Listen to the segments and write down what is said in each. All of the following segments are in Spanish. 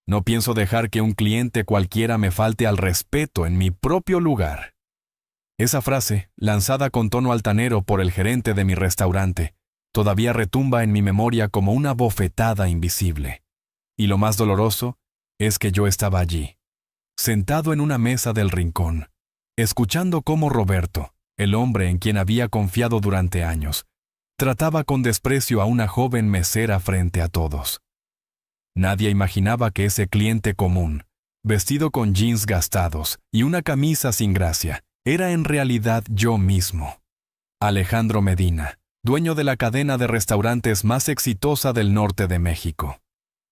No pienso dejar que un cliente cualquiera me falte al respeto en mi propio lugar. Esa frase, lanzada con tono altanero por el gerente de mi restaurante, todavía retumba en mi memoria como una bofetada invisible. Y lo más doloroso es que yo estaba allí, sentado en una mesa del rincón, escuchando cómo Roberto, el hombre en quien había confiado durante años, trataba con desprecio a una joven mesera frente a todos. Nadie imaginaba que ese cliente común, vestido con jeans gastados y una camisa sin gracia, era en realidad yo mismo. Alejandro Medina, dueño de la cadena de restaurantes más exitosa del norte de México.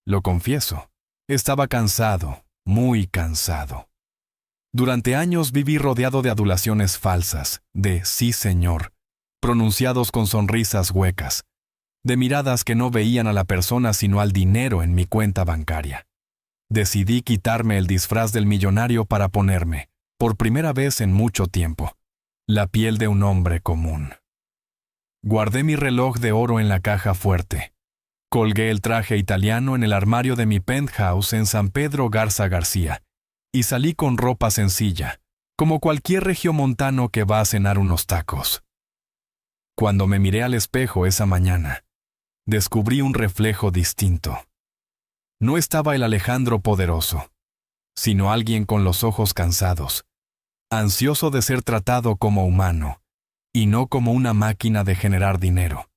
Lo confieso, estaba cansado, muy cansado. Durante años viví rodeado de adulaciones falsas, de sí señor, pronunciados con sonrisas huecas, de miradas que no veían a la persona sino al dinero en mi cuenta bancaria. Decidí quitarme el disfraz del millonario para ponerme, por primera vez en mucho tiempo, la piel de un hombre común. Guardé mi reloj de oro en la caja fuerte. Colgué el traje italiano en el armario de mi penthouse en San Pedro Garza García y salí con ropa sencilla, como cualquier regiomontano que va a cenar unos tacos. Cuando me miré al espejo esa mañana, descubrí un reflejo distinto. No estaba el Alejandro poderoso, sino alguien con los ojos cansados, ansioso de ser tratado como humano, y no como una máquina de generar dinero.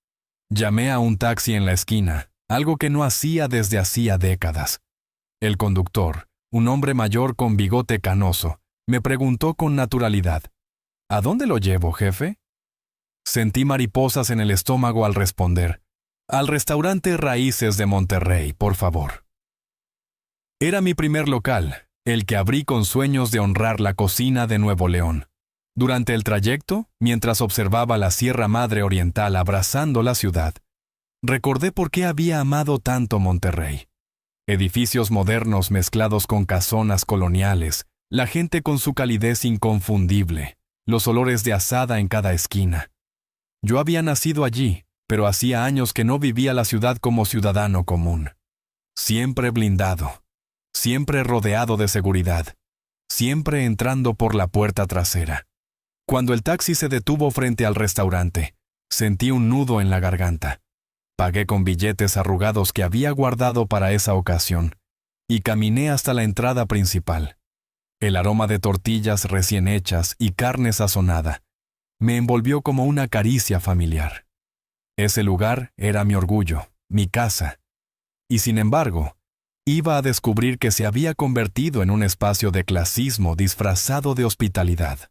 Llamé a un taxi en la esquina, algo que no hacía desde hacía décadas. El conductor, un hombre mayor con bigote canoso, me preguntó con naturalidad, ¿A dónde lo llevo, jefe? Sentí mariposas en el estómago al responder, al restaurante Raíces de Monterrey, por favor. Era mi primer local, el que abrí con sueños de honrar la cocina de Nuevo León. Durante el trayecto, mientras observaba la Sierra Madre Oriental abrazando la ciudad, recordé por qué había amado tanto Monterrey. Edificios modernos mezclados con casonas coloniales, la gente con su calidez inconfundible, los olores de asada en cada esquina. Yo había nacido allí, pero hacía años que no vivía la ciudad como ciudadano común. Siempre blindado, siempre rodeado de seguridad, siempre entrando por la puerta trasera. Cuando el taxi se detuvo frente al restaurante, sentí un nudo en la garganta. Pagué con billetes arrugados que había guardado para esa ocasión y caminé hasta la entrada principal. El aroma de tortillas recién hechas y carne sazonada me envolvió como una caricia familiar. Ese lugar era mi orgullo, mi casa, y sin embargo, iba a descubrir que se había convertido en un espacio de clasismo disfrazado de hospitalidad.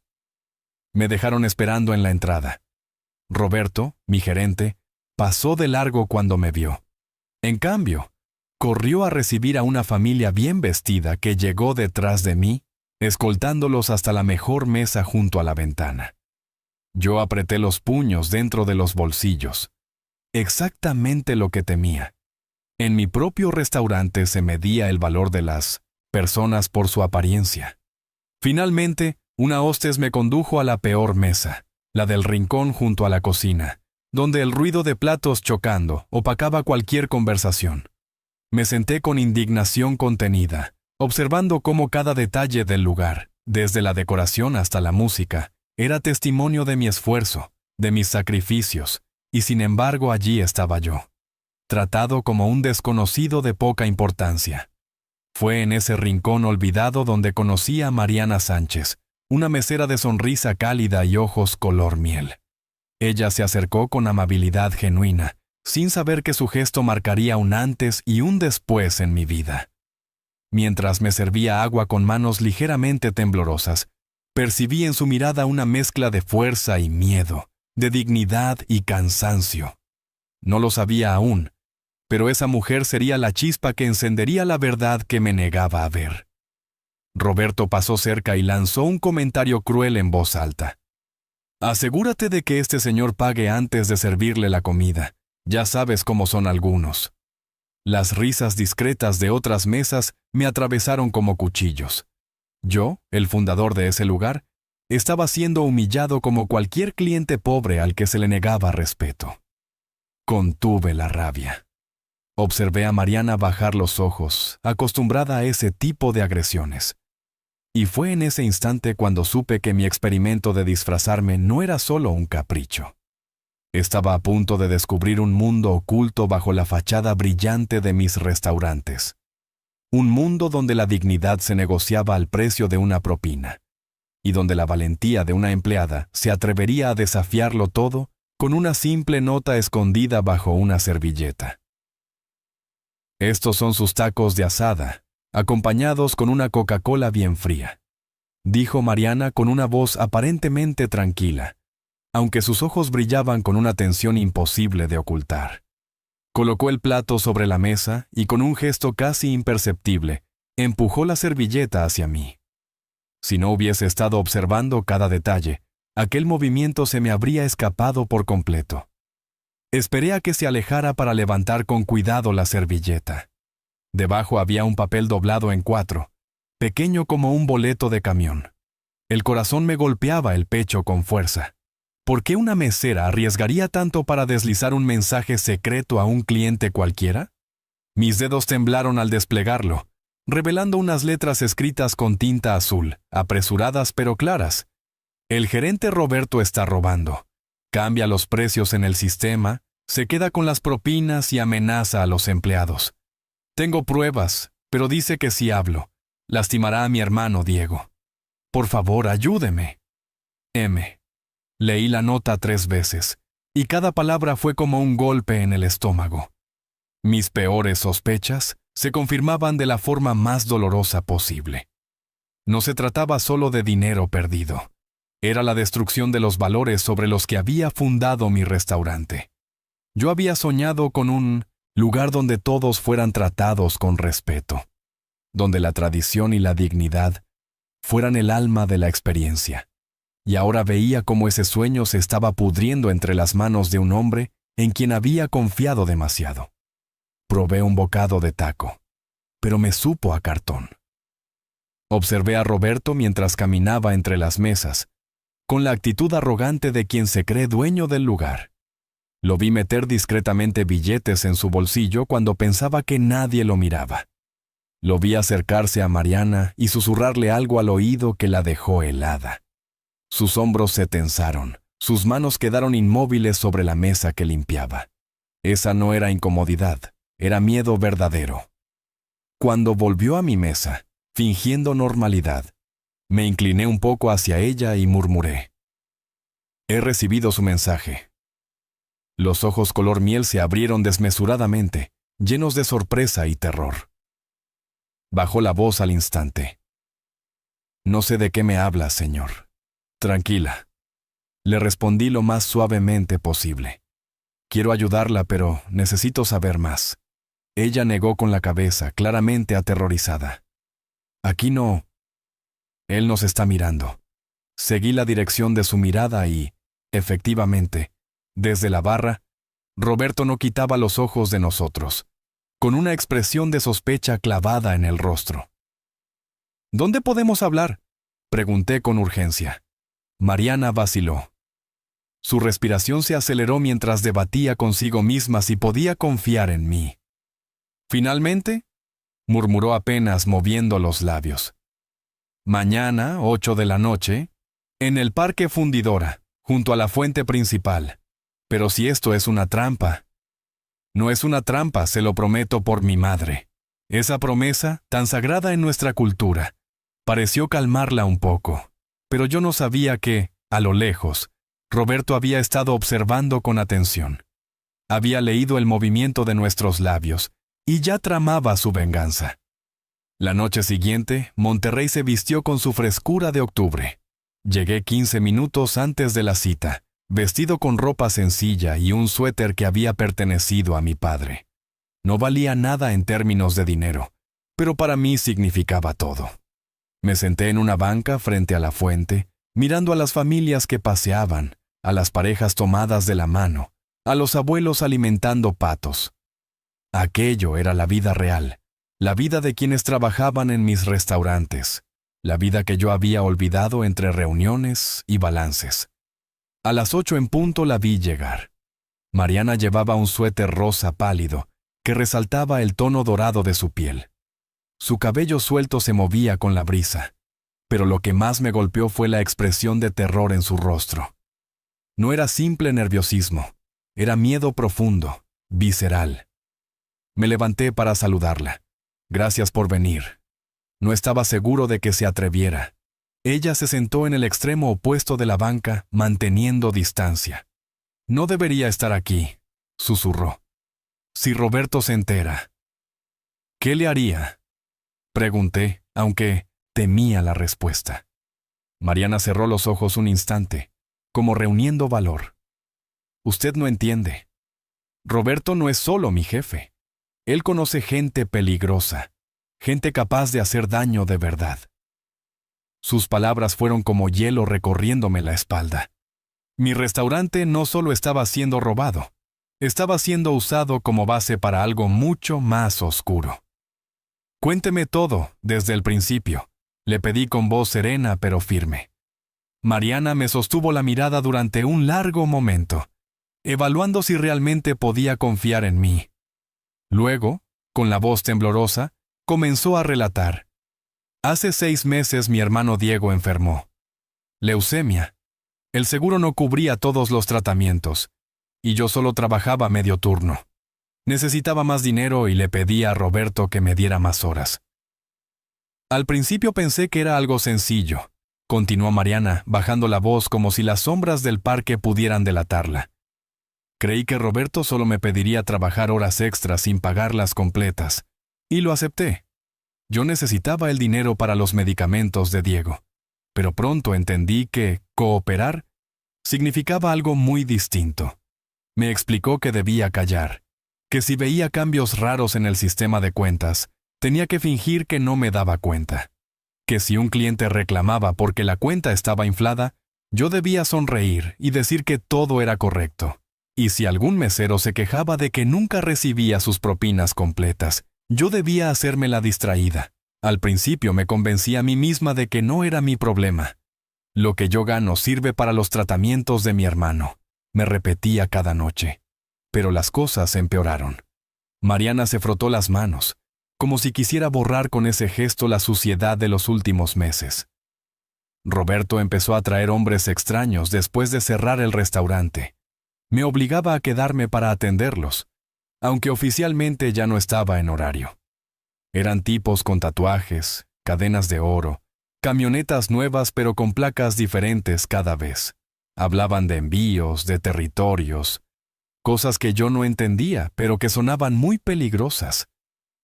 Me dejaron esperando en la entrada. Roberto, mi gerente, pasó de largo cuando me vio. En cambio, corrió a recibir a una familia bien vestida que llegó detrás de mí, escoltándolos hasta la mejor mesa junto a la ventana. Yo apreté los puños dentro de los bolsillos. Exactamente lo que temía. En mi propio restaurante se medía el valor de las personas por su apariencia. Finalmente, una hostess me condujo a la peor mesa, la del rincón junto a la cocina, donde el ruido de platos chocando opacaba cualquier conversación. Me senté con indignación contenida, observando cómo cada detalle del lugar, desde la decoración hasta la música, era testimonio de mi esfuerzo, de mis sacrificios, y sin embargo allí estaba yo, tratado como un desconocido de poca importancia. Fue en ese rincón olvidado donde conocí a Mariana Sánchez, una mesera de sonrisa cálida y ojos color miel. Ella se acercó con amabilidad genuina, sin saber que su gesto marcaría un antes y un después en mi vida. Mientras me servía agua con manos ligeramente temblorosas, percibí en su mirada una mezcla de fuerza y miedo, de dignidad y cansancio. No lo sabía aún, pero esa mujer sería la chispa que encendería la verdad que me negaba a ver. Roberto pasó cerca y lanzó un comentario cruel en voz alta. Asegúrate de que este señor pague antes de servirle la comida. Ya sabes cómo son algunos. Las risas discretas de otras mesas me atravesaron como cuchillos. Yo, el fundador de ese lugar, estaba siendo humillado como cualquier cliente pobre al que se le negaba respeto. Contuve la rabia. Observé a Mariana bajar los ojos, acostumbrada a ese tipo de agresiones. Y fue en ese instante cuando supe que mi experimento de disfrazarme no era solo un capricho. Estaba a punto de descubrir un mundo oculto bajo la fachada brillante de mis restaurantes. Un mundo donde la dignidad se negociaba al precio de una propina, y donde la valentía de una empleada se atrevería a desafiarlo todo con una simple nota escondida bajo una servilleta. «Estos son sus tacos de asada, acompañados con una Coca-Cola bien fría», dijo Mariana con una voz aparentemente tranquila, aunque sus ojos brillaban con una tensión imposible de ocultar. Colocó el plato sobre la mesa y con un gesto casi imperceptible, empujó la servilleta hacia mí. Si no hubiese estado observando cada detalle, aquel movimiento se me habría escapado por completo. Esperé a que se alejara para levantar con cuidado la servilleta. Debajo había un papel doblado en 4, pequeño como un boleto de camión. El corazón me golpeaba el pecho con fuerza. ¿Por qué una mesera arriesgaría tanto para deslizar un mensaje secreto a un cliente cualquiera? Mis dedos temblaron al desplegarlo, revelando unas letras escritas con tinta azul, apresuradas pero claras. El gerente Roberto está robando. Cambia los precios en el sistema, se queda con las propinas y amenaza a los empleados. Tengo pruebas, pero dice que si hablo, lastimará a mi hermano Diego. Por favor, ayúdeme. M. Leí la nota 3 veces, y cada palabra fue como un golpe en el estómago. Mis peores sospechas se confirmaban de la forma más dolorosa posible. No se trataba solo de dinero perdido. Era la destrucción de los valores sobre los que había fundado mi restaurante. Yo había soñado con un lugar donde todos fueran tratados con respeto, donde la tradición y la dignidad fueran el alma de la experiencia. Y ahora veía cómo ese sueño se estaba pudriendo entre las manos de un hombre en quien había confiado demasiado. Probé un bocado de taco, pero me supo a cartón. Observé a Roberto mientras caminaba entre las mesas, con la actitud arrogante de quien se cree dueño del lugar. Lo vi meter discretamente billetes en su bolsillo cuando pensaba que nadie lo miraba. Lo vi acercarse a Mariana y susurrarle algo al oído que la dejó helada. Sus hombros se tensaron, sus manos quedaron inmóviles sobre la mesa que limpiaba. Esa no era incomodidad, era miedo verdadero. Cuando volvió a mi mesa, fingiendo normalidad, me incliné un poco hacia ella y murmuré: «He recibido su mensaje». Los ojos color miel se abrieron desmesuradamente, llenos de sorpresa y terror. Bajó la voz al instante. «No sé de qué me habla, señor». «Tranquila», le respondí lo más suavemente posible. «Quiero ayudarla, pero necesito saber más». Ella negó con la cabeza, claramente aterrorizada. «Aquí no». «Él nos está mirando». Seguí la dirección de su mirada y, efectivamente, desde la barra, Roberto no quitaba los ojos de nosotros, con una expresión de sospecha clavada en el rostro. «¿Dónde podemos hablar?», pregunté con urgencia. Mariana vaciló. Su respiración se aceleró mientras debatía consigo misma si podía confiar en mí. «Finalmente», murmuró apenas moviendo los labios. «Mañana, 8 de la noche, en el Parque Fundidora, junto a la fuente principal. Pero si esto es una trampa». «No es una trampa, se lo prometo por mi madre». Esa promesa, tan sagrada en nuestra cultura, pareció calmarla un poco. Pero yo no sabía que, a lo lejos, Roberto había estado observando con atención. Había leído el movimiento de nuestros labios y ya tramaba su venganza. La noche siguiente, Monterrey se vistió con su frescura de octubre. Llegué 15 minutos antes de la cita, vestido con ropa sencilla y un suéter que había pertenecido a mi padre. No valía nada en términos de dinero, pero para mí significaba todo. Me senté en una banca frente a la fuente, mirando a las familias que paseaban, a las parejas tomadas de la mano, a los abuelos alimentando patos. Aquello era la vida real, la vida de quienes trabajaban en mis restaurantes, la vida que yo había olvidado entre reuniones y balances. A las 8 en punto la vi llegar. Mariana llevaba un suéter rosa pálido, que resaltaba el tono dorado de su piel. Su cabello suelto se movía con la brisa, pero lo que más me golpeó fue la expresión de terror en su rostro. No era simple nerviosismo, era miedo profundo, visceral. Me levanté para saludarla. Gracias por venir. No estaba seguro de que se atreviera. Ella se sentó en el extremo opuesto de la banca, manteniendo distancia. No debería estar aquí, susurró. Si Roberto se entera. ¿Qué le haría? Pregunté, aunque temía la respuesta. Mariana cerró los ojos un instante, como reuniendo valor. Usted no entiende. Roberto no es solo mi jefe. Él conoce gente peligrosa, gente capaz de hacer daño de verdad. Sus palabras fueron como hielo recorriéndome la espalda. Mi restaurante no solo estaba siendo robado, estaba siendo usado como base para algo mucho más oscuro. Cuénteme todo, desde el principio, le pedí con voz serena pero firme. Mariana me sostuvo la mirada durante un largo momento, evaluando si realmente podía confiar en mí. Luego, con la voz temblorosa, comenzó a relatar. Hace 6 meses mi hermano Diego enfermó. Leucemia. El seguro no cubría todos los tratamientos, y yo solo trabajaba medio turno. Necesitaba más dinero y le pedí a Roberto que me diera más horas. Al principio pensé que era algo sencillo, continuó Mariana, bajando la voz como si las sombras del parque pudieran delatarla. Creí que Roberto solo me pediría trabajar horas extras sin pagarlas completas, y lo acepté. Yo necesitaba el dinero para los medicamentos de Diego, pero pronto entendí que cooperar significaba algo muy distinto. Me explicó que debía callar, que si veía cambios raros en el sistema de cuentas, tenía que fingir que no me daba cuenta. Que si un cliente reclamaba porque la cuenta estaba inflada, yo debía sonreír y decir que todo era correcto. Y si algún mesero se quejaba de que nunca recibía sus propinas completas, yo debía hacerme la distraída. Al principio me convencí a mí misma de que no era mi problema. Lo que yo gano sirve para los tratamientos de mi hermano, me repetía cada noche. Pero las cosas empeoraron. Mariana se frotó las manos, como si quisiera borrar con ese gesto la suciedad de los últimos meses. Roberto empezó a traer hombres extraños después de cerrar el restaurante. Me obligaba a quedarme para atenderlos, aunque oficialmente ya no estaba en horario. Eran tipos con tatuajes, cadenas de oro, camionetas nuevas pero con placas diferentes cada vez. Hablaban de envíos, de territorios, cosas que yo no entendía, pero que sonaban muy peligrosas.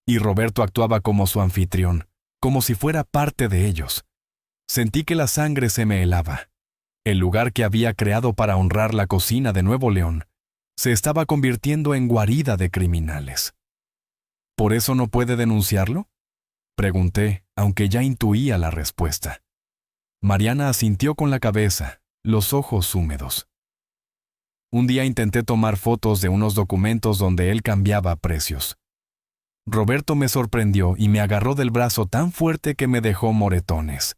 Y Roberto actuaba como su anfitrión, como si fuera parte de ellos. Sentí que la sangre se me helaba. El lugar que había creado para honrar la cocina de Nuevo León se estaba convirtiendo en guarida de criminales. ¿Por eso no puede denunciarlo? Pregunté, aunque ya intuía la respuesta. Mariana asintió con la cabeza, los ojos húmedos. Un día intenté tomar fotos de unos documentos donde él cambiaba precios. Roberto me sorprendió y me agarró del brazo tan fuerte que me dejó moretones.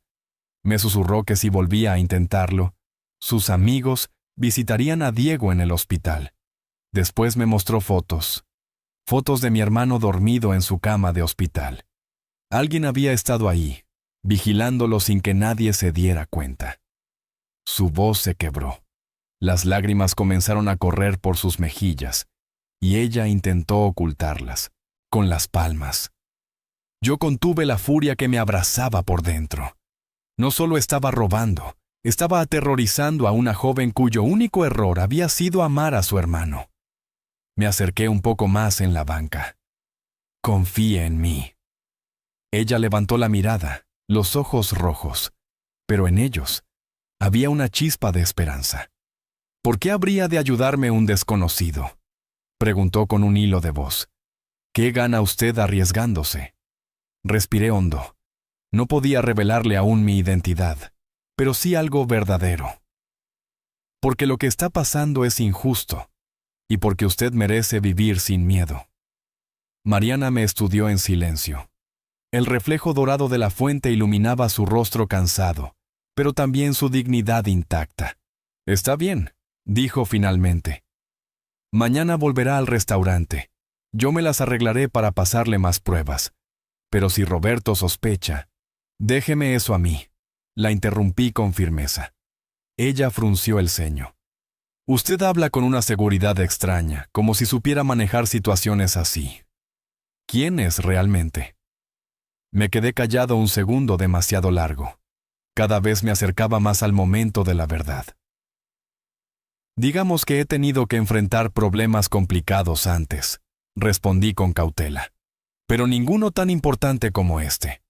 Me susurró que si volvía a intentarlo, sus amigos visitarían a Diego en el hospital. Después me mostró fotos de mi hermano dormido en su cama de hospital. Alguien había estado ahí, vigilándolo sin que nadie se diera cuenta. Su voz se quebró. Las lágrimas comenzaron a correr por sus mejillas, y ella intentó ocultarlas, con las palmas. Yo contuve la furia que me abrazaba por dentro. No solo estaba robando, estaba aterrorizando a una joven cuyo único error había sido amar a su hermano. Me acerqué un poco más en la banca. Confíe en mí. Ella levantó la mirada, los ojos rojos, pero en ellos había una chispa de esperanza. ¿Por qué habría de ayudarme un desconocido?, preguntó con un hilo de voz. ¿Qué gana usted arriesgándose? Respiré hondo. No podía revelarle aún mi identidad, pero sí algo verdadero. Porque lo que está pasando es injusto, y porque usted merece vivir sin miedo. Mariana me estudió en silencio. El reflejo dorado de la fuente iluminaba su rostro cansado, pero también su dignidad intacta. Está bien, dijo finalmente. Mañana volverá al restaurante, Yo me las arreglaré para pasarle más pruebas. Pero si Roberto sospecha, déjeme eso a mí. La interrumpí con firmeza. Ella frunció el ceño. Usted habla con una seguridad extraña, como si supiera manejar situaciones así. ¿Quién es realmente? Me quedé callado un segundo demasiado largo. Cada vez me acercaba más al momento de la verdad. Digamos que he tenido que enfrentar problemas complicados antes, respondí con cautela. Pero ninguno tan importante como este.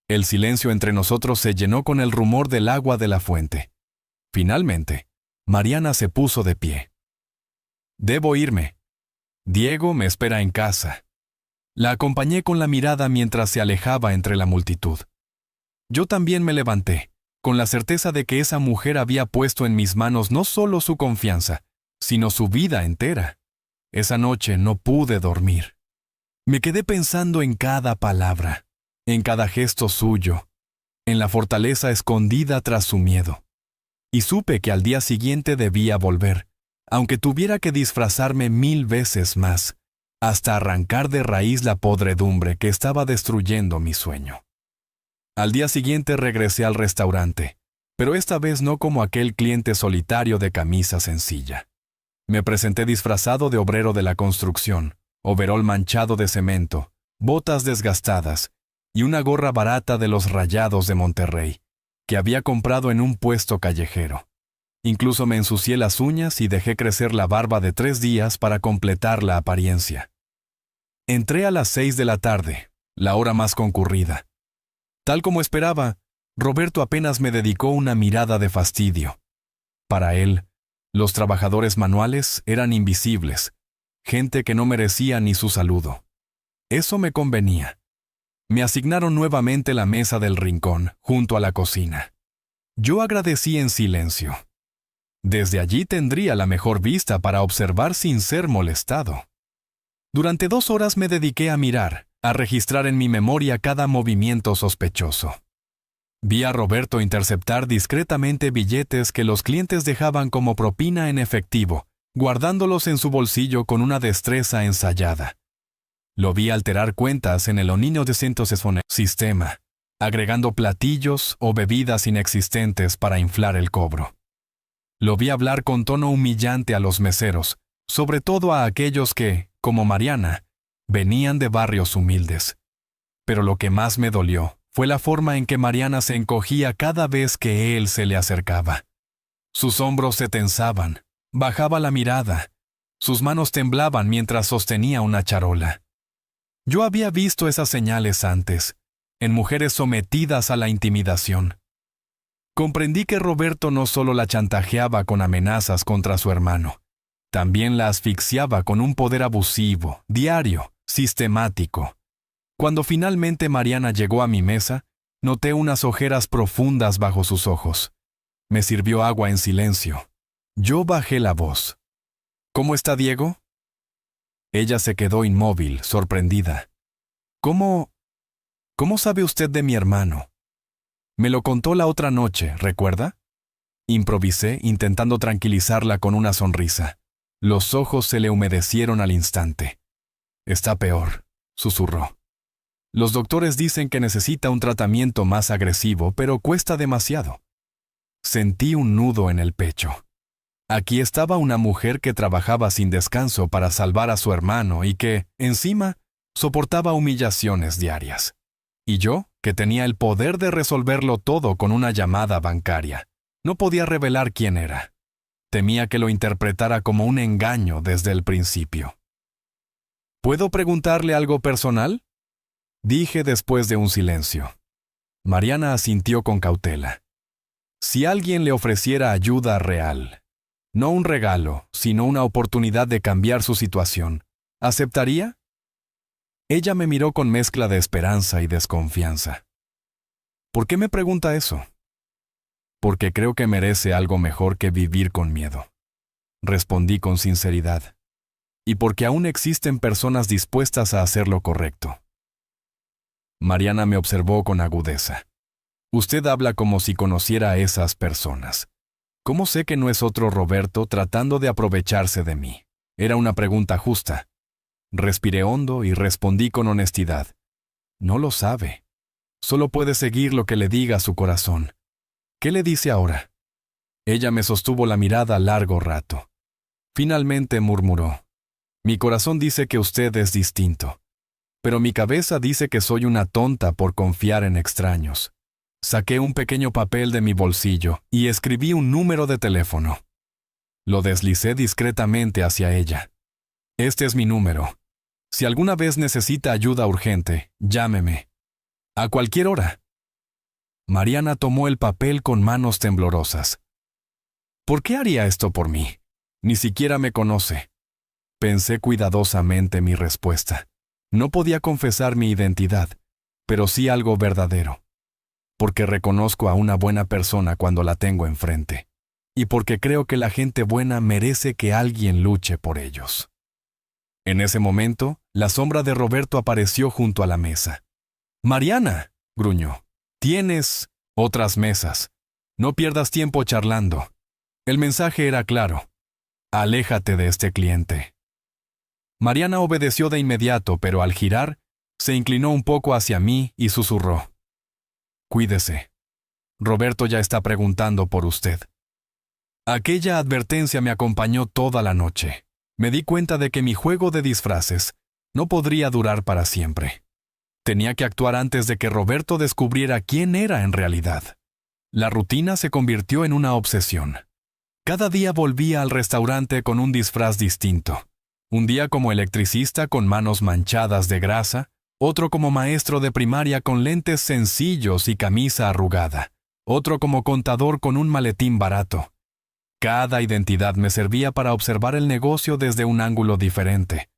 El silencio entre nosotros se llenó con el rumor del agua de la fuente. Finalmente, Mariana se puso de pie. Debo irme. Diego me espera en casa. La acompañé con la mirada mientras se alejaba entre la multitud. Yo también me levanté, con la certeza de que esa mujer había puesto en mis manos no solo su confianza, sino su vida entera. Esa noche no pude dormir. Me quedé pensando en cada palabra, en cada gesto suyo, en la fortaleza escondida tras su miedo. Y supe que al día siguiente debía volver, aunque tuviera que disfrazarme 1000 veces más, hasta arrancar de raíz la podredumbre que estaba destruyendo mi sueño. Al día siguiente regresé al restaurante, pero esta vez no como aquel cliente solitario de camisa sencilla. Me presenté disfrazado de obrero de la construcción, overol manchado de cemento, botas desgastadas y una gorra barata de los Rayados de Monterrey, que había comprado en un puesto callejero. Incluso me ensucié las uñas y dejé crecer la barba de 3 días para completar la apariencia. Entré a las 6 de la tarde, la hora más concurrida. Tal como esperaba, Roberto apenas me dedicó una mirada de fastidio. Para él, los trabajadores manuales eran invisibles, gente que no merecía ni su saludo. Eso me convenía. Me asignaron nuevamente la mesa del rincón, junto a la cocina. Yo agradecí en silencio. Desde allí tendría la mejor vista para observar sin ser molestado. Durante 2 horas me dediqué a mirar, a registrar en mi memoria cada movimiento sospechoso. Vi a Roberto interceptar discretamente billetes que los clientes dejaban como propina en efectivo, guardándolos en su bolsillo con una destreza ensayada. Lo vi alterar cuentas en el Onino de sistema, agregando platillos o bebidas inexistentes para inflar el cobro. Lo vi hablar con tono humillante a los meseros, sobre todo a aquellos que, como Mariana, venían de barrios humildes. Pero lo que más me dolió fue la forma en que Mariana se encogía cada vez que él se le acercaba. Sus hombros se tensaban, bajaba la mirada, sus manos temblaban mientras sostenía una charola. Yo había visto esas señales antes, en mujeres sometidas a la intimidación. Comprendí que Roberto no solo la chantajeaba con amenazas contra su hermano, también la asfixiaba con un poder abusivo, diario, sistemático. Cuando finalmente Mariana llegó a mi mesa, noté unas ojeras profundas bajo sus ojos. Me sirvió agua en silencio. Yo bajé la voz. ¿Cómo está Diego? Ella se quedó inmóvil, sorprendida. ¿Cómo sabe usted de mi hermano? Me lo contó la otra noche, ¿recuerda? Improvisé, intentando tranquilizarla con una sonrisa. Los ojos se le humedecieron al instante. Está peor, susurró. Los doctores dicen que necesita un tratamiento más agresivo, pero cuesta demasiado. Sentí un nudo en el pecho. Aquí estaba una mujer que trabajaba sin descanso para salvar a su hermano y que, encima, soportaba humillaciones diarias. Y yo, que tenía el poder de resolverlo todo con una llamada bancaria, no podía revelar quién era. Temía que lo interpretara como un engaño desde el principio. ¿Puedo preguntarle algo personal?, dije después de un silencio. Mariana asintió con cautela. Si alguien le ofreciera ayuda real, no un regalo, sino una oportunidad de cambiar su situación, ¿aceptaría? Ella me miró con mezcla de esperanza y desconfianza. ¿Por qué me pregunta eso? Porque creo que merece algo mejor que vivir con miedo. Respondí con sinceridad. Y porque aún existen personas dispuestas a hacer lo correcto. Mariana me observó con agudeza. Usted habla como si conociera a esas personas. ¿Cómo sé que no es otro Roberto tratando de aprovecharse de mí? Era una pregunta justa. Respiré hondo y respondí con honestidad. No lo sabe. Solo puede seguir lo que le diga su corazón. ¿Qué le dice ahora? Ella me sostuvo la mirada largo rato. Finalmente murmuró. Mi corazón dice que usted es distinto, pero mi cabeza dice que soy una tonta por confiar en extraños. Saqué un pequeño papel de mi bolsillo y escribí un número de teléfono. Lo deslicé discretamente hacia ella. Este es mi número. Si alguna vez necesita ayuda urgente, llámeme. A cualquier hora. Mariana tomó el papel con manos temblorosas. ¿Por qué haría esto por mí? Ni siquiera me conoce. Pensé cuidadosamente mi respuesta. No podía confesar mi identidad, pero sí algo verdadero. Porque reconozco a una buena persona cuando la tengo enfrente. Y porque creo que la gente buena merece que alguien luche por ellos. En ese momento, la sombra de Roberto apareció junto a la mesa. «Mariana», gruñó, «tienes otras mesas. No pierdas tiempo charlando». El mensaje era claro. «Aléjate de este cliente». Mariana obedeció de inmediato, pero al girar, se inclinó un poco hacia mí y susurró. «Cuídese. Roberto ya está preguntando por usted». Aquella advertencia me acompañó toda la noche. Me di cuenta de que mi juego de disfraces no podría durar para siempre. Tenía que actuar antes de que Roberto descubriera quién era en realidad. La rutina se convirtió en una obsesión. Cada día volvía al restaurante con un disfraz distinto. Un día como electricista con manos manchadas de grasa, otro como maestro de primaria con lentes sencillos y camisa arrugada, otro como contador con un maletín barato. Cada identidad me servía para observar el negocio desde un ángulo diferente.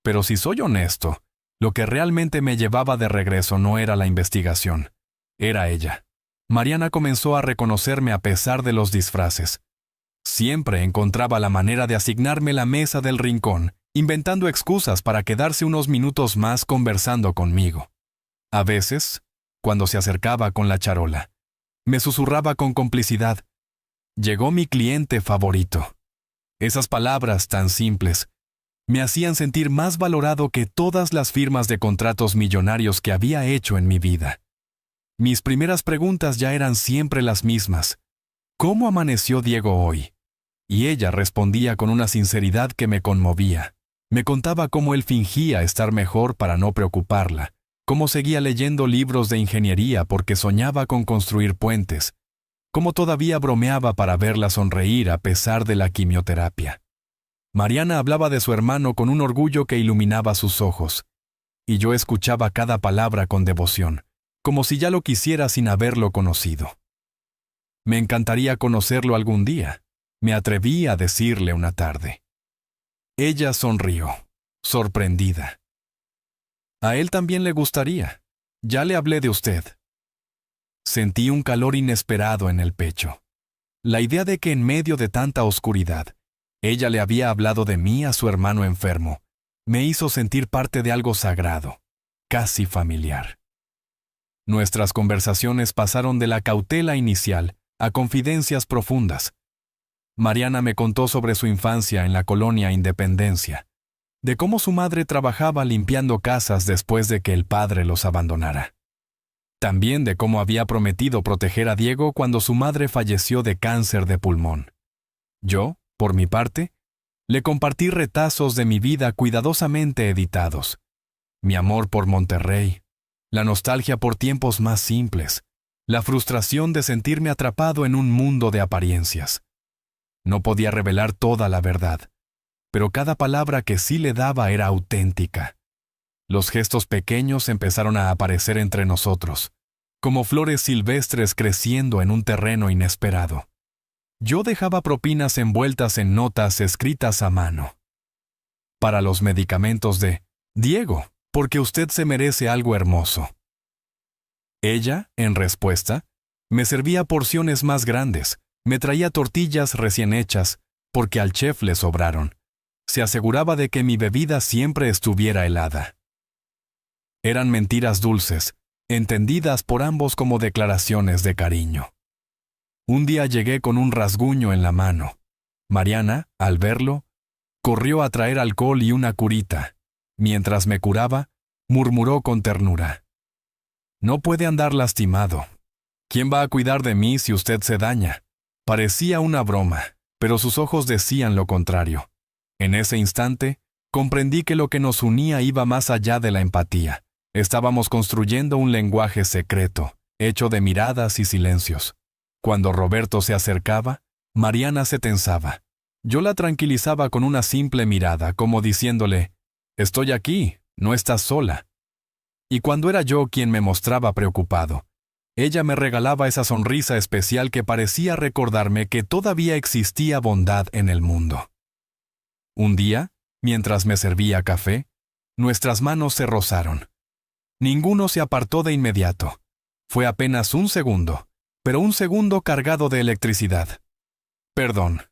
Pero si soy honesto, lo que realmente me llevaba de regreso no era la investigación. Era ella. Mariana comenzó a reconocerme a pesar de los disfraces. Siempre encontraba la manera de asignarme la mesa del rincón, inventando excusas para quedarse unos minutos más conversando conmigo. A veces, cuando se acercaba con la charola, me susurraba con complicidad. Llegó mi cliente favorito. Esas palabras tan simples me hacían sentir más valorado que todas las firmas de contratos millonarios que había hecho en mi vida. Mis primeras preguntas ya eran siempre las mismas. ¿Cómo amaneció Diego hoy? Y ella respondía con una sinceridad que me conmovía. Me contaba cómo él fingía estar mejor para no preocuparla, cómo seguía leyendo libros de ingeniería porque soñaba con construir puentes, cómo todavía bromeaba para verla sonreír a pesar de la quimioterapia. Mariana hablaba de su hermano con un orgullo que iluminaba sus ojos, y yo escuchaba cada palabra con devoción, como si ya lo quisiera sin haberlo conocido. Me encantaría conocerlo algún día, me atreví a decirle una tarde. Ella sonrió, sorprendida. A él también le gustaría. Ya le hablé de usted. Sentí un calor inesperado en el pecho. La idea de que en medio de tanta oscuridad, ella le había hablado de mí a su hermano enfermo, me hizo sentir parte de algo sagrado, casi familiar. Nuestras conversaciones pasaron de la cautela inicial a confidencias profundas. Mariana me contó sobre su infancia en la colonia Independencia, de cómo su madre trabajaba limpiando casas después de que el padre los abandonara. También de cómo había prometido proteger a Diego cuando su madre falleció de cáncer de pulmón. Yo, por mi parte, le compartí retazos de mi vida cuidadosamente editados. Mi amor por Monterrey, la nostalgia por tiempos más simples, la frustración de sentirme atrapado en un mundo de apariencias. No podía revelar toda la verdad, pero cada palabra que sí le daba era auténtica. Los gestos pequeños empezaron a aparecer entre nosotros, como flores silvestres creciendo en un terreno inesperado. Yo dejaba propinas envueltas en notas escritas a mano. Para los medicamentos de Diego, porque usted se merece algo hermoso. Ella, en respuesta, me servía porciones más grandes, me traía tortillas recién hechas, porque al chef le sobraron. Se aseguraba de que mi bebida siempre estuviera helada. Eran mentiras dulces, entendidas por ambos como declaraciones de cariño. Un día llegué con un rasguño en la mano. Mariana, al verlo, corrió a traer alcohol y una curita. Mientras me curaba, murmuró con ternura: «No puede andar lastimado. ¿Quién va a cuidar de mí si usted se daña?». Parecía una broma, pero sus ojos decían lo contrario. En ese instante, comprendí que lo que nos unía iba más allá de la empatía. Estábamos construyendo un lenguaje secreto, hecho de miradas y silencios. Cuando Roberto se acercaba, Mariana se tensaba. Yo la tranquilizaba con una simple mirada, como diciéndole: «Estoy aquí, no estás sola». Y cuando era yo quien me mostraba preocupado, ella me regalaba esa sonrisa especial que parecía recordarme que todavía existía bondad en el mundo. Un día, mientras me servía café, nuestras manos se rozaron. Ninguno se apartó de inmediato. Fue apenas un segundo, pero un segundo cargado de electricidad. «Perdón»,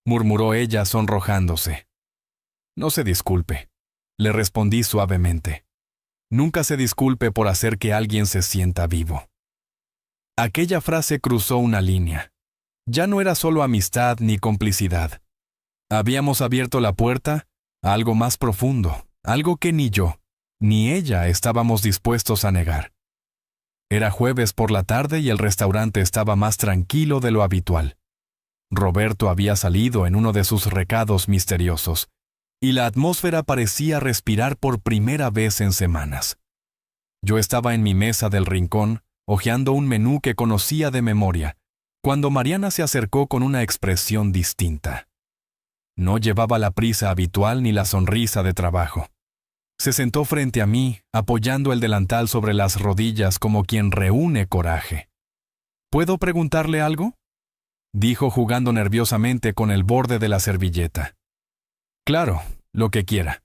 murmuró ella sonrojándose. «No se disculpe», le respondí suavemente. «Nunca se disculpe por hacer que alguien se sienta vivo». Aquella frase cruzó una línea. Ya no era solo amistad ni complicidad. Habíamos abierto la puerta a algo más profundo, algo que ni yo, ni ella estábamos dispuestos a negar. Era jueves por la tarde y el restaurante estaba más tranquilo de lo habitual. Roberto había salido en uno de sus recados misteriosos, y la atmósfera parecía respirar por primera vez en semanas. Yo estaba en mi mesa del rincón, hojeando un menú que conocía de memoria, cuando Mariana se acercó con una expresión distinta. No llevaba la prisa habitual ni la sonrisa de trabajo. Se sentó frente a mí, apoyando el delantal sobre las rodillas como quien reúne coraje. «¿Puedo preguntarle algo?», dijo jugando nerviosamente con el borde de la servilleta. «Claro, lo que quiera»,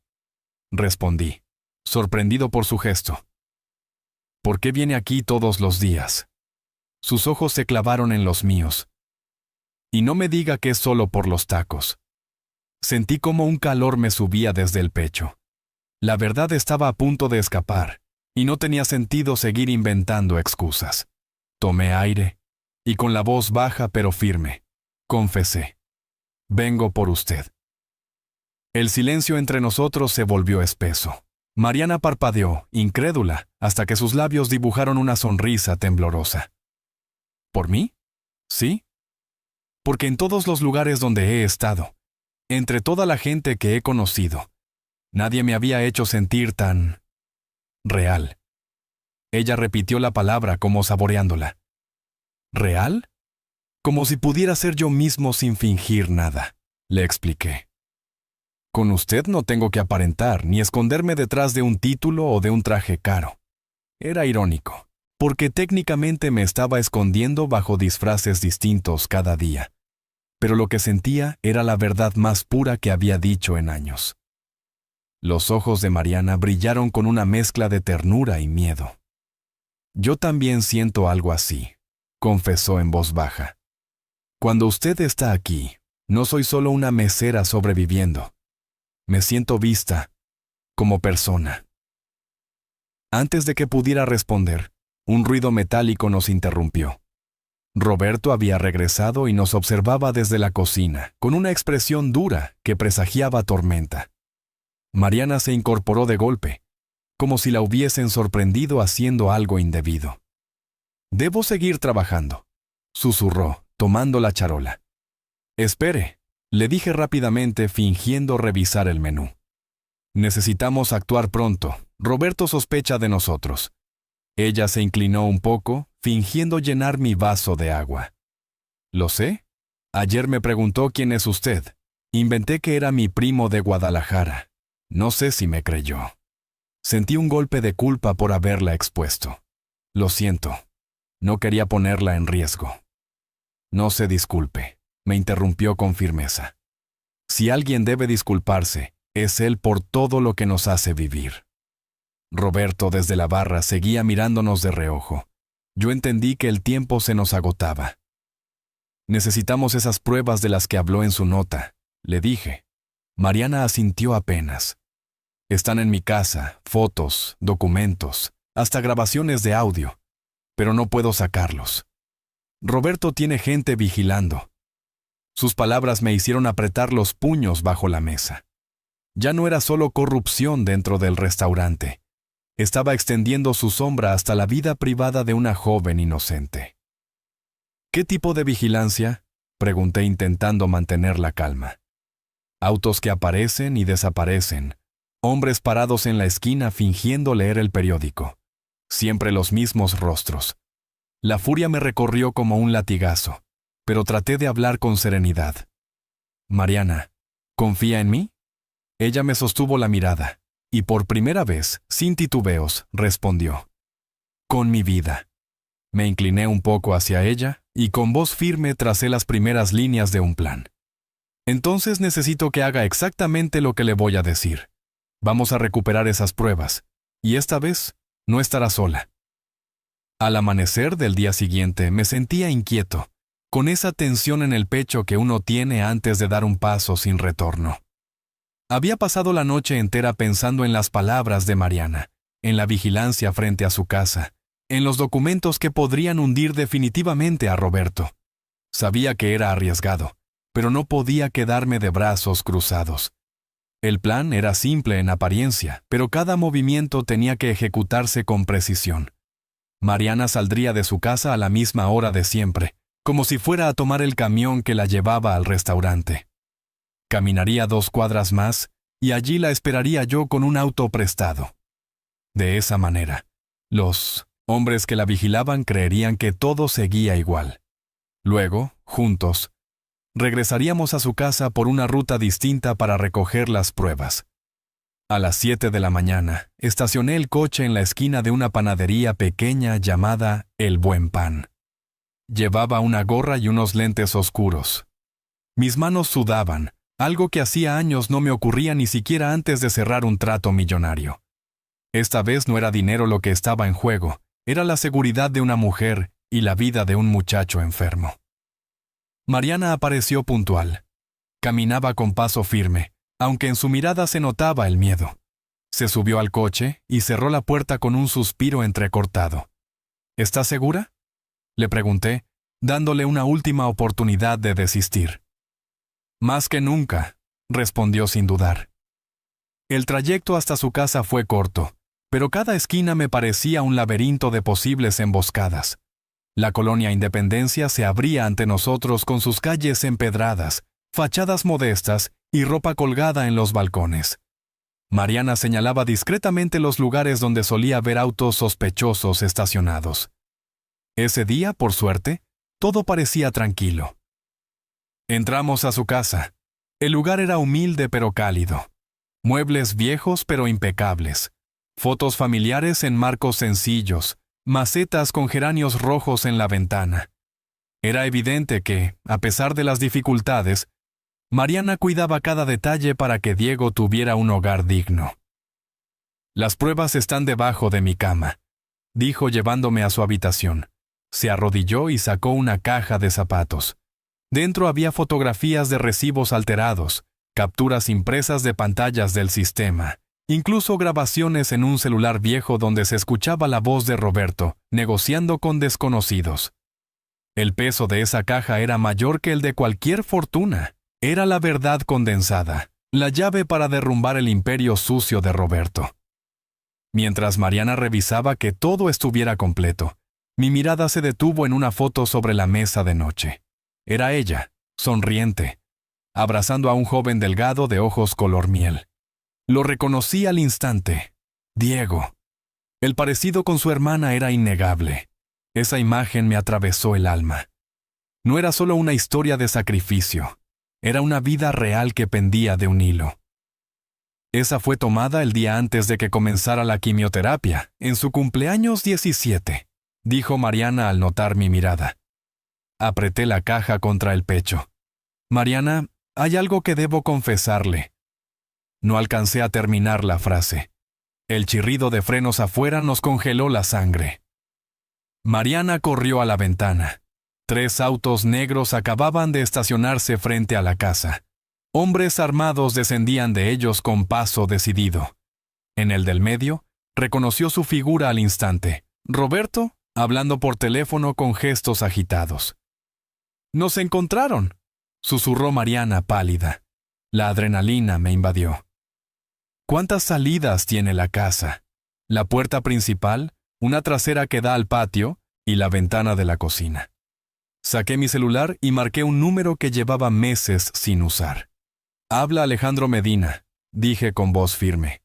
respondí, sorprendido por su gesto. «¿Por qué viene aquí todos los días?». Sus ojos se clavaron en los míos. «Y no me diga que es solo por los tacos». Sentí como un calor me subía desde el pecho. La verdad estaba a punto de escapar, y no tenía sentido seguir inventando excusas. Tomé aire, y con la voz baja pero firme, confesé: «Vengo por usted». El silencio entre nosotros se volvió espeso. Mariana parpadeó, incrédula, hasta que sus labios dibujaron una sonrisa temblorosa. «¿Por mí? Sí. Porque en todos los lugares donde he estado, entre toda la gente que he conocido, nadie me había hecho sentir tan real». Ella repitió la palabra como saboreándola. «¿Real? Como si pudiera ser yo mismo sin fingir nada», le expliqué. «Con usted no tengo que aparentar ni esconderme detrás de un título o de un traje caro». Era irónico, porque técnicamente me estaba escondiendo bajo disfraces distintos cada día. Pero lo que sentía era la verdad más pura que había dicho en años. Los ojos de Mariana brillaron con una mezcla de ternura y miedo. «Yo también siento algo así», confesó en voz baja. «Cuando usted está aquí, no soy solo una mesera sobreviviendo. Me siento vista como persona». Antes de que pudiera responder, un ruido metálico nos interrumpió. Roberto había regresado y nos observaba desde la cocina, con una expresión dura que presagiaba tormenta. Mariana se incorporó de golpe, como si la hubiesen sorprendido haciendo algo indebido. «Debo seguir trabajando», susurró, tomando la charola. «Espere», le dije rápidamente, fingiendo revisar el menú. «Necesitamos actuar pronto. Roberto sospecha de nosotros». Ella se inclinó un poco, fingiendo llenar mi vaso de agua. «Lo sé. Ayer me preguntó quién es usted. Inventé que era mi primo de Guadalajara. No sé si me creyó». Sentí un golpe de culpa por haberla expuesto. «Lo siento. No quería ponerla en riesgo». «No se disculpe», me interrumpió con firmeza. «Si alguien debe disculparse, es él por todo lo que nos hace vivir». Roberto desde la barra seguía mirándonos de reojo. Yo entendí que el tiempo se nos agotaba. «Necesitamos esas pruebas de las que habló en su nota», le dije. Mariana asintió apenas. «Están en mi casa, fotos, documentos, hasta grabaciones de audio, pero no puedo sacarlos. Roberto tiene gente vigilando». Sus palabras me hicieron apretar los puños bajo la mesa. Ya no era solo corrupción dentro del restaurante. Estaba extendiendo su sombra hasta la vida privada de una joven inocente. ¿Qué tipo de vigilancia?, pregunté intentando mantener la calma. Autos que aparecen y desaparecen. Hombres parados en la esquina fingiendo leer el periódico. Siempre los mismos rostros. La furia me recorrió como un latigazo, pero traté de hablar con serenidad. Mariana, ¿confía en mí? Ella me sostuvo la mirada, y por primera vez, sin titubeos, respondió. Con mi vida. Me incliné un poco hacia ella, y con voz firme tracé las primeras líneas de un plan. Entonces necesito que haga exactamente lo que le voy a decir. Vamos a recuperar esas pruebas, y esta vez no estará sola. Al amanecer del día siguiente me sentía inquieto, con esa tensión en el pecho que uno tiene antes de dar un paso sin retorno. Había pasado la noche entera pensando en las palabras de Mariana, en la vigilancia frente a su casa, en los documentos que podrían hundir definitivamente a Roberto. Sabía que era arriesgado, pero no podía quedarme de brazos cruzados. El plan era simple en apariencia, pero cada movimiento tenía que ejecutarse con precisión. Mariana saldría de su casa a la misma hora de siempre, como si fuera a tomar el camión que la llevaba al restaurante. Caminaría 2 cuadras más, y allí la esperaría yo con un auto prestado. De esa manera, los hombres que la vigilaban creerían que todo seguía igual. Luego, juntos, regresaríamos a su casa por una ruta distinta para recoger las pruebas. A las 7 de la mañana, estacioné el coche en la esquina de una panadería pequeña llamada El Buen Pan. Llevaba una gorra y unos lentes oscuros. Mis manos sudaban, algo que hacía años no me ocurría ni siquiera antes de cerrar un trato millonario. Esta vez no era dinero lo que estaba en juego, era la seguridad de una mujer y la vida de un muchacho enfermo. Mariana apareció puntual. Caminaba con paso firme, aunque en su mirada se notaba el miedo. Se subió al coche y cerró la puerta con un suspiro entrecortado. ¿Estás segura?, le pregunté, dándole una última oportunidad de desistir. Más que nunca, respondió sin dudar. El trayecto hasta su casa fue corto, pero cada esquina me parecía un laberinto de posibles emboscadas. La colonia Independencia se abría ante nosotros con sus calles empedradas, fachadas modestas y ropa colgada en los balcones. Mariana señalaba discretamente los lugares donde solía ver autos sospechosos estacionados. Ese día, por suerte, todo parecía tranquilo. Entramos a su casa. El lugar era humilde pero cálido. Muebles viejos pero impecables. Fotos familiares en marcos sencillos. Macetas con geranios rojos en la ventana. Era evidente que, a pesar de las dificultades, Mariana cuidaba cada detalle para que Diego tuviera un hogar digno. Las pruebas están debajo de mi cama, dijo llevándome a su habitación. Se arrodilló y sacó una caja de zapatos. Dentro había fotografías de recibos alterados, capturas impresas de pantallas del sistema, incluso grabaciones en un celular viejo donde se escuchaba la voz de Roberto, negociando con desconocidos. El peso de esa caja era mayor que el de cualquier fortuna. Era la verdad condensada, la llave para derrumbar el imperio sucio de Roberto. Mientras Mariana revisaba que todo estuviera completo, mi mirada se detuvo en una foto sobre la mesa de noche. Era ella, sonriente, abrazando a un joven delgado de ojos color miel. Lo reconocí al instante. Diego. El parecido con su hermana era innegable. Esa imagen me atravesó el alma. No era solo una historia de sacrificio. Era una vida real que pendía de un hilo. Esa fue tomada el día antes de que comenzara la quimioterapia, en su cumpleaños 17, dijo Mariana al notar mi mirada. Apreté la caja contra el pecho. Mariana, hay algo que debo confesarle. No alcancé a terminar la frase. El chirrido de frenos afuera nos congeló la sangre. Mariana corrió a la ventana. 3 autos negros acababan de estacionarse frente a la casa. Hombres armados descendían de ellos con paso decidido. En el del medio, reconoció su figura al instante. Roberto, hablando por teléfono con gestos agitados. «¡Nos encontraron!», susurró Mariana pálida. La adrenalina me invadió. ¿Cuántas salidas tiene la casa? La puerta principal, una trasera que da al patio y la ventana de la cocina. Saqué mi celular y marqué un número que llevaba meses sin usar. Habla Alejandro Medina, dije con voz firme.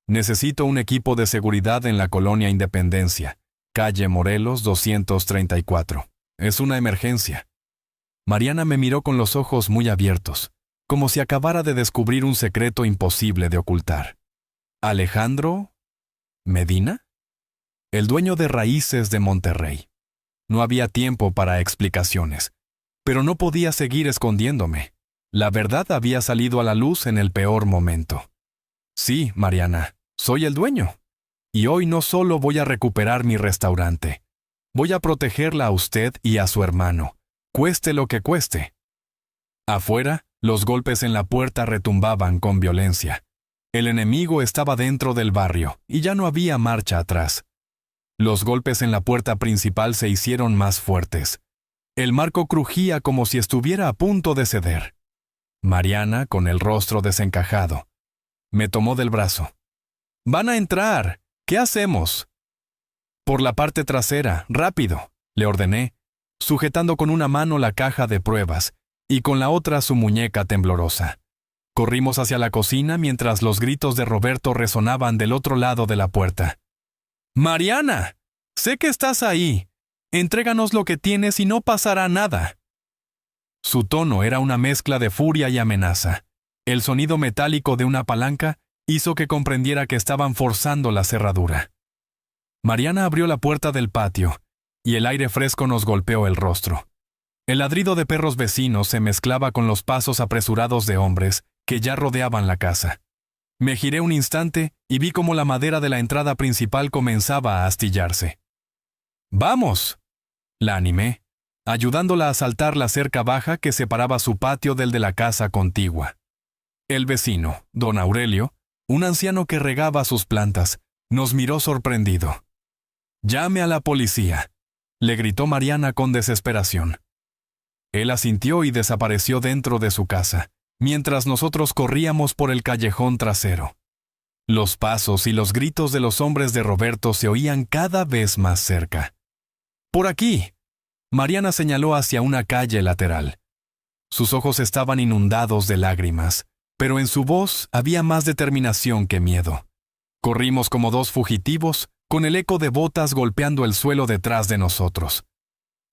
Necesito un equipo de seguridad en la colonia Independencia, calle Morelos 234. Es una emergencia. Mariana me miró con los ojos muy abiertos, como si acabara de descubrir un secreto imposible de ocultar. ¿Alejandro Medina? El dueño de Raíces de Monterrey. No había tiempo para explicaciones, pero no podía seguir escondiéndome. La verdad había salido a la luz en el peor momento. Sí, Mariana, soy el dueño. Y hoy no solo voy a recuperar mi restaurante, voy a protegerla a usted y a su hermano, cueste lo que cueste. Afuera, los golpes en la puerta retumbaban con violencia. El enemigo estaba dentro del barrio y ya no había marcha atrás. Los golpes en la puerta principal se hicieron más fuertes. El marco crujía como si estuviera a punto de ceder. Mariana, con el rostro desencajado, me tomó del brazo. «¡Van a entrar! ¿Qué hacemos?» «Por la parte trasera, rápido», le ordené, sujetando con una mano la caja de pruebas y con la otra su muñeca temblorosa. Corrimos hacia la cocina mientras los gritos de Roberto resonaban del otro lado de la puerta. «¡Mariana! Sé que estás ahí. Entréganos lo que tienes y no pasará nada». Su tono era una mezcla de furia y amenaza. El sonido metálico de una palanca hizo que comprendiera que estaban forzando la cerradura. Mariana abrió la puerta del patio, y el aire fresco nos golpeó el rostro. El ladrido de perros vecinos se mezclaba con los pasos apresurados de hombres que ya rodeaban la casa. Me giré un instante y vi cómo la madera de la entrada principal comenzaba a astillarse. «¡Vamos!», la animé, ayudándola a saltar la cerca baja que separaba su patio del de la casa contigua. El vecino, don Aurelio, un anciano que regaba sus plantas, nos miró sorprendido. «¡Llame a la policía!», le gritó Mariana con desesperación. Él asintió y desapareció dentro de su casa, mientras nosotros corríamos por el callejón trasero. Los pasos y los gritos de los hombres de Roberto se oían cada vez más cerca. «¡Por aquí!», Mariana señaló hacia una calle lateral. Sus ojos estaban inundados de lágrimas, pero en su voz había más determinación que miedo. Corrimos como dos fugitivos, con el eco de botas golpeando el suelo detrás de nosotros.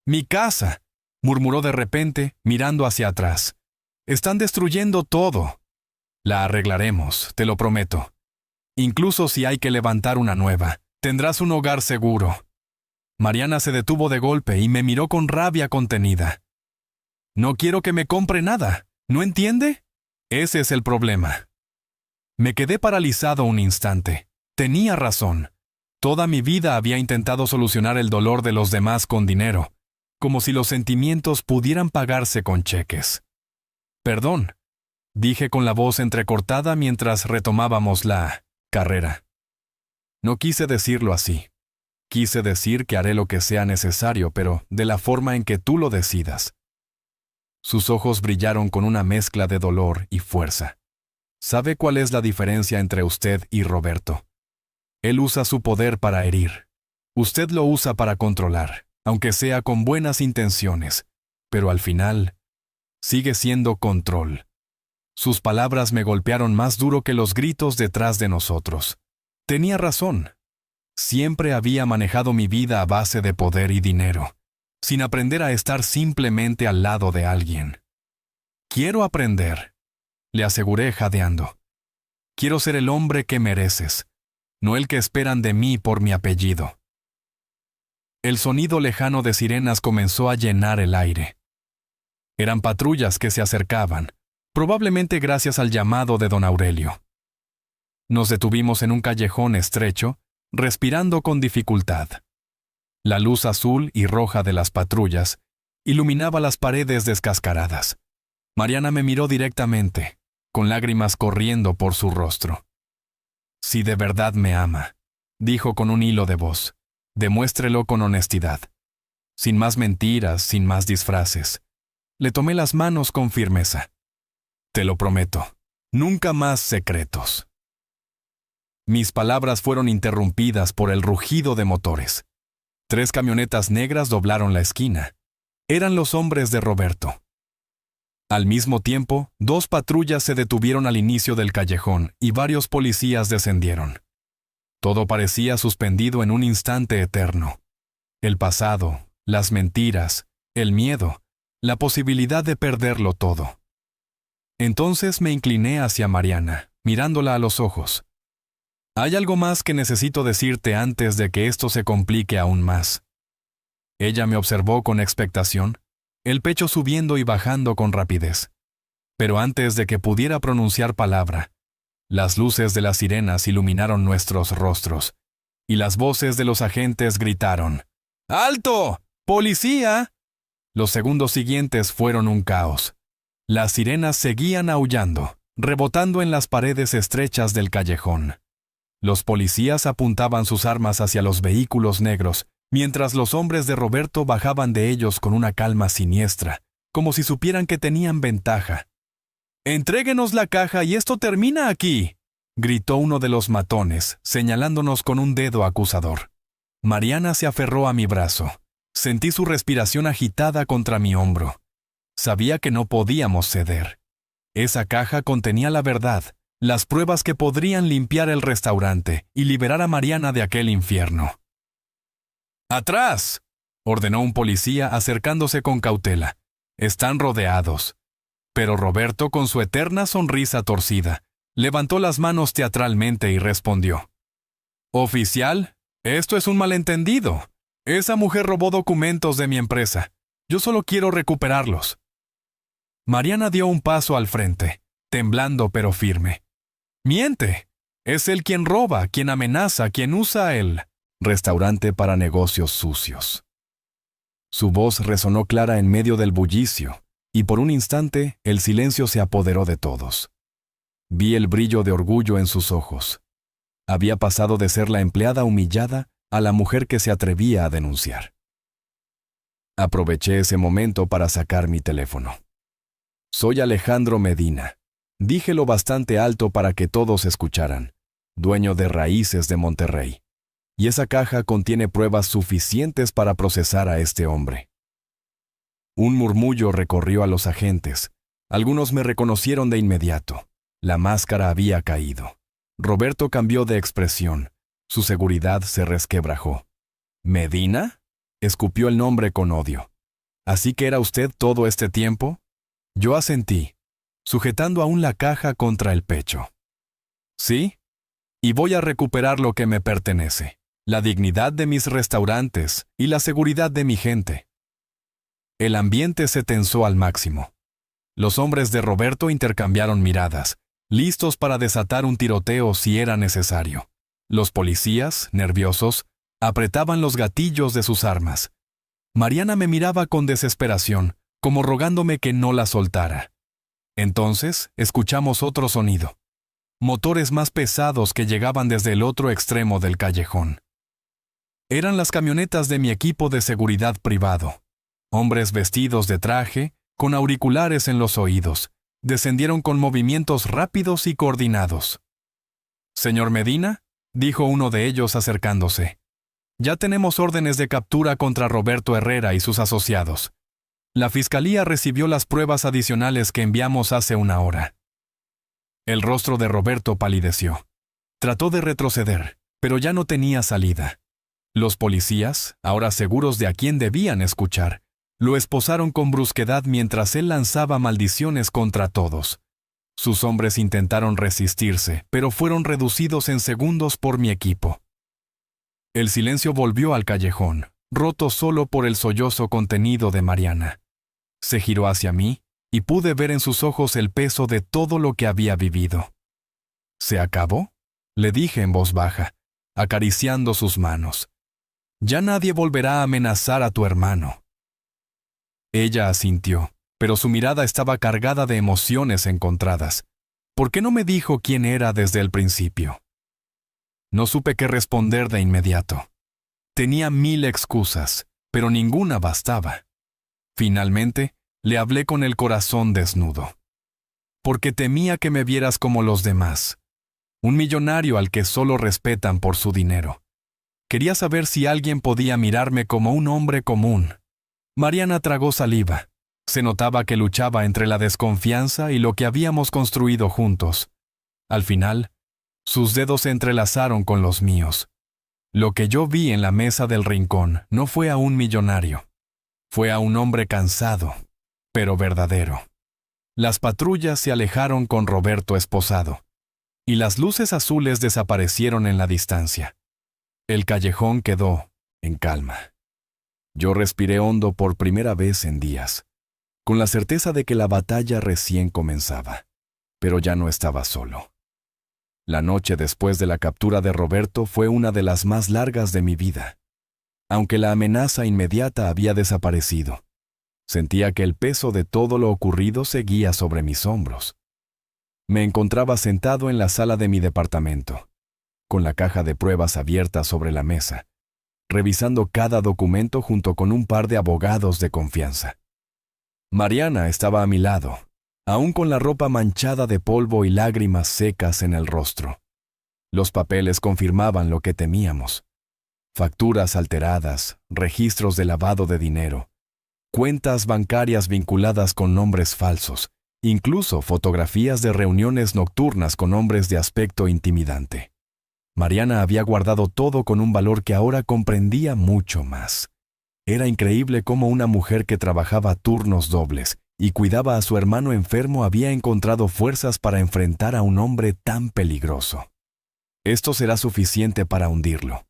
«¡Mi casa!», murmuró de repente, mirando hacia atrás. «Están destruyendo todo». «La arreglaremos, te lo prometo. Incluso si hay que levantar una nueva, tendrás un hogar seguro». Mariana se detuvo de golpe y me miró con rabia contenida. «No quiero que me compre nada, ¿no entiende? Ese es el problema». Me quedé paralizado un instante. Tenía razón. Toda mi vida había intentado solucionar el dolor de los demás con dinero, como si los sentimientos pudieran pagarse con cheques. «Perdón», dije con la voz entrecortada mientras retomábamos la carrera. No quise decirlo así. Quise decir que haré lo que sea necesario, pero de la forma en que tú lo decidas. Sus ojos brillaron con una mezcla de dolor y fuerza. ¿Sabe cuál es la diferencia entre usted y Roberto? Él usa su poder para herir. Usted lo usa para controlar, aunque sea con buenas intenciones, pero al final sigue siendo control. Sus palabras me golpearon más duro que los gritos detrás de nosotros. Tenía razón. Siempre había manejado mi vida a base de poder y dinero, sin aprender a estar simplemente al lado de alguien. «Quiero aprender», le aseguré jadeando. «Quiero ser el hombre que mereces, no el que esperan de mí por mi apellido». El sonido lejano de sirenas comenzó a llenar el aire. Eran patrullas que se acercaban, probablemente gracias al llamado de don Aurelio. Nos detuvimos en un callejón estrecho, respirando con dificultad. La luz azul y roja de las patrullas iluminaba las paredes descascaradas. Mariana me miró directamente, con lágrimas corriendo por su rostro. «Si de verdad me ama», dijo con un hilo de voz, «demuéstrelo con honestidad. Sin más mentiras, sin más disfraces». Le tomé las manos con firmeza. «Te lo prometo, nunca más secretos». Mis palabras fueron interrumpidas por el rugido de motores. 3 camionetas negras doblaron la esquina. Eran los hombres de Roberto. Al mismo tiempo, 2 patrullas se detuvieron al inicio del callejón y varios policías descendieron. Todo parecía suspendido en un instante eterno. El pasado, las mentiras, el miedo, la posibilidad de perderlo todo. Entonces me incliné hacia Mariana, mirándola a los ojos. «Hay algo más que necesito decirte antes de que esto se complique aún más». Ella me observó con expectación, el pecho subiendo y bajando con rapidez. Pero antes de que pudiera pronunciar palabra, las luces de las sirenas iluminaron nuestros rostros, y las voces de los agentes gritaron: «¡Alto! ¡Policía!». Los segundos siguientes fueron un caos. Las sirenas seguían aullando, rebotando en las paredes estrechas del callejón. Los policías apuntaban sus armas hacia los vehículos negros, mientras los hombres de Roberto bajaban de ellos con una calma siniestra, como si supieran que tenían ventaja. «¡Entréguenos la caja y esto termina aquí!», gritó uno de los matones, señalándonos con un dedo acusador. Mariana se aferró a mi brazo. Sentí su respiración agitada contra mi hombro. Sabía que no podíamos ceder. Esa caja contenía la verdad, las pruebas que podrían limpiar el restaurante y liberar a Mariana de aquel infierno. «¡Atrás!», ordenó un policía acercándose con cautela. «Están rodeados». Pero Roberto, con su eterna sonrisa torcida, levantó las manos teatralmente y respondió: «Oficial, esto es un malentendido. Esa mujer robó documentos de mi empresa. Yo solo quiero recuperarlos». Mariana dio un paso al frente, temblando pero firme. «Miente. Es él quien roba, quien amenaza, quien usa el restaurante para negocios sucios». Su voz resonó clara en medio del bullicio, y por un instante el silencio se apoderó de todos. Vi el brillo de orgullo en sus ojos. Había pasado de ser la empleada humillada a la mujer que se atrevía a denunciar. Aproveché ese momento para sacar mi teléfono. «Soy Alejandro Medina», dije lo bastante alto para que todos escucharan, «dueño de Raíces de Monterrey. Y esa caja contiene pruebas suficientes para procesar a este hombre». Un murmullo recorrió a los agentes. Algunos me reconocieron de inmediato. La máscara había caído. Roberto cambió de expresión. Su seguridad se resquebrajó. «¿Medina?», escupió el nombre con odio. «¿Así que era usted todo este tiempo?». Yo asentí, sujetando aún la caja contra el pecho. «Sí, y voy a recuperar lo que me pertenece, la dignidad de mis restaurantes y la seguridad de mi gente». El ambiente se tensó al máximo. Los hombres de Roberto intercambiaron miradas, listos para desatar un tiroteo si era necesario. Los policías, nerviosos, apretaban los gatillos de sus armas. Mariana me miraba con desesperación, como rogándome que no la soltara. Entonces escuchamos otro sonido. Motores más pesados que llegaban desde el otro extremo del callejón. Eran las camionetas de mi equipo de seguridad privado. Hombres vestidos de traje, con auriculares en los oídos, descendieron con movimientos rápidos y coordinados. «Señor Medina», dijo uno de ellos acercándose, «ya tenemos órdenes de captura contra Roberto Herrera y sus asociados. La Fiscalía recibió las pruebas adicionales que enviamos hace una hora». El rostro de Roberto palideció. Trató de retroceder, pero ya no tenía salida. Los policías, ahora seguros de a quién debían escuchar, lo esposaron con brusquedad mientras él lanzaba maldiciones contra todos. Sus hombres intentaron resistirse, pero fueron reducidos en segundos por mi equipo. El silencio volvió al callejón, roto solo por el sollozo contenido de Mariana. Se giró hacia mí y pude ver en sus ojos el peso de todo lo que había vivido. «¿Se acabó?», le dije en voz baja, acariciando sus manos. «Ya nadie volverá a amenazar a tu hermano». Ella asintió, pero su mirada estaba cargada de emociones encontradas. ¿Por qué no me dijo quién era desde el principio? No supe qué responder de inmediato. Tenía 1000 excusas, pero ninguna bastaba. Finalmente, le hablé con el corazón desnudo. «Porque temía que me vieras como los demás. Un millonario al que solo respetan por su dinero. Quería saber si alguien podía mirarme como un hombre común. Mariana tragó saliva. Se notaba que luchaba entre la desconfianza y lo que habíamos construido juntos. Al final, sus dedos se entrelazaron con los míos. Lo que yo vi en la mesa del rincón no fue a un millonario. Fue a un hombre cansado, pero verdadero. Las patrullas se alejaron con Roberto esposado, y las luces azules desaparecieron en la distancia. El callejón quedó en calma. Yo respiré hondo por primera vez en días, con la certeza de que la batalla recién comenzaba, pero ya no estaba solo. La noche después de la captura de Roberto fue una de las más largas de mi vida. Aunque la amenaza inmediata había desaparecido, sentía que el peso de todo lo ocurrido seguía sobre mis hombros. Me encontraba sentado en la sala de mi departamento, con la caja de pruebas abierta sobre la mesa, revisando cada documento junto con un par de abogados de confianza. Mariana estaba a mi lado, aún con la ropa manchada de polvo y lágrimas secas en el rostro. Los papeles confirmaban lo que temíamos. Facturas alteradas, registros de lavado de dinero, cuentas bancarias vinculadas con nombres falsos, incluso fotografías de reuniones nocturnas con hombres de aspecto intimidante. Mariana había guardado todo con un valor que ahora comprendía mucho más. Era increíble cómo una mujer que trabajaba turnos dobles y cuidaba a su hermano enfermo había encontrado fuerzas para enfrentar a un hombre tan peligroso. «Esto será suficiente para hundirlo»,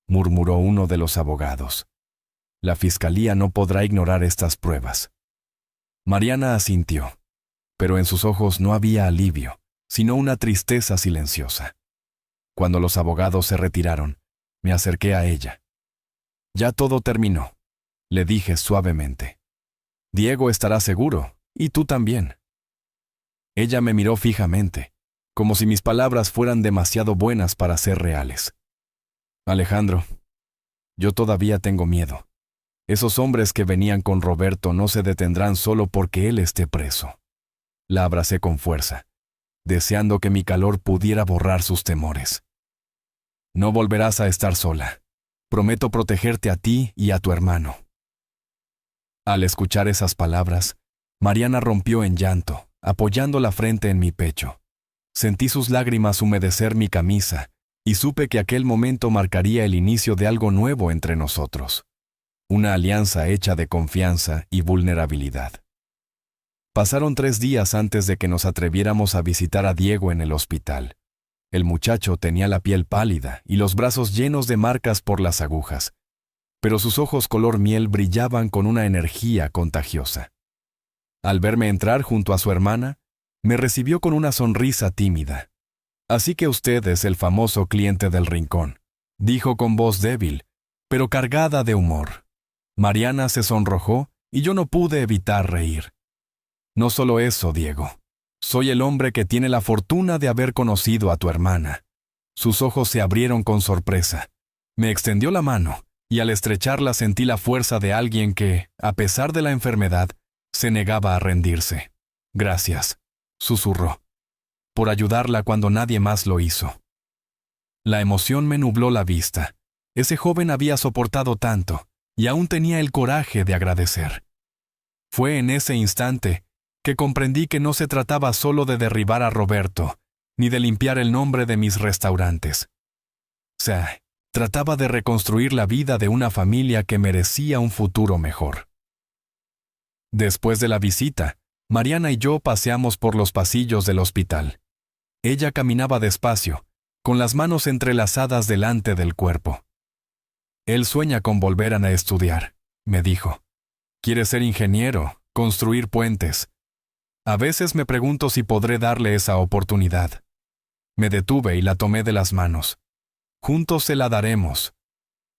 murmuró uno de los abogados. «La fiscalía no podrá ignorar estas pruebas». Mariana asintió, pero en sus ojos no había alivio, sino una tristeza silenciosa. Cuando los abogados se retiraron, me acerqué a ella. «Ya todo terminó», le dije suavemente. «Diego estará seguro, y tú también». Ella me miró fijamente, como si mis palabras fueran demasiado buenas para ser reales. «Alejandro, yo todavía tengo miedo. Esos hombres que venían con Roberto no se detendrán solo porque él esté preso». La abracé con fuerza, deseando que mi calor pudiera borrar sus temores. «No volverás a estar sola. Prometo protegerte a ti y a tu hermano». Al escuchar esas palabras, Mariana rompió en llanto, apoyando la frente en mi pecho. Sentí sus lágrimas humedecer mi camisa y supe que aquel momento marcaría el inicio de algo nuevo entre nosotros. Una alianza hecha de confianza y vulnerabilidad. Pasaron 3 días antes de que nos atreviéramos a visitar a Diego en el hospital. El muchacho tenía la piel pálida y los brazos llenos de marcas por las agujas, pero sus ojos color miel brillaban con una energía contagiosa. Al verme entrar junto a su hermana, me recibió con una sonrisa tímida. «Así que usted es el famoso cliente del rincón», dijo con voz débil, pero cargada de humor. Mariana se sonrojó y yo no pude evitar reír. «No solo eso, Diego. Soy el hombre que tiene la fortuna de haber conocido a tu hermana». Sus ojos se abrieron con sorpresa. Me extendió la mano, y al estrecharla sentí la fuerza de alguien que, a pesar de la enfermedad, se negaba a rendirse. «Gracias», susurró, «por ayudarla cuando nadie más lo hizo». La emoción me nubló la vista. Ese joven había soportado tanto, y aún tenía el coraje de agradecer. Fue en ese instante que comprendí que no se trataba solo de derribar a Roberto, ni de limpiar el nombre de mis restaurantes. Se trataba de reconstruir la vida de una familia que merecía un futuro mejor. Después de la visita, Mariana y yo paseamos por los pasillos del hospital. Ella caminaba despacio, con las manos entrelazadas delante del cuerpo. «Él sueña con volver a estudiar», me dijo. «Quiere ser ingeniero, construir puentes. A veces me pregunto si podré darle esa oportunidad». Me detuve y la tomé de las manos. «Juntos se la daremos.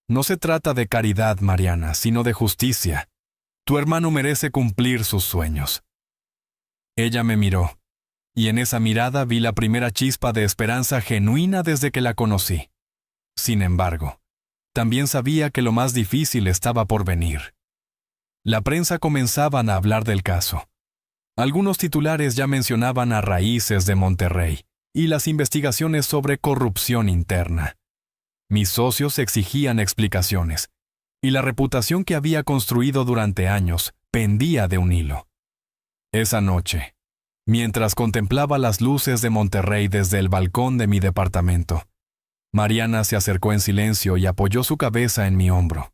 No se trata de caridad, Mariana, sino de justicia. Tu hermano merece cumplir sus sueños». Ella me miró, y en esa mirada vi la primera chispa de esperanza genuina desde que la conocí. Sin embargo, también sabía que lo más difícil estaba por venir. La prensa comenzaban a hablar del caso. Algunos titulares ya mencionaban a Raíces de Monterrey, y las investigaciones sobre corrupción interna. Mis socios exigían explicaciones, y la reputación que había construido durante años pendía de un hilo. Esa noche, mientras contemplaba las luces de Monterrey desde el balcón de mi departamento, Mariana se acercó en silencio y apoyó su cabeza en mi hombro.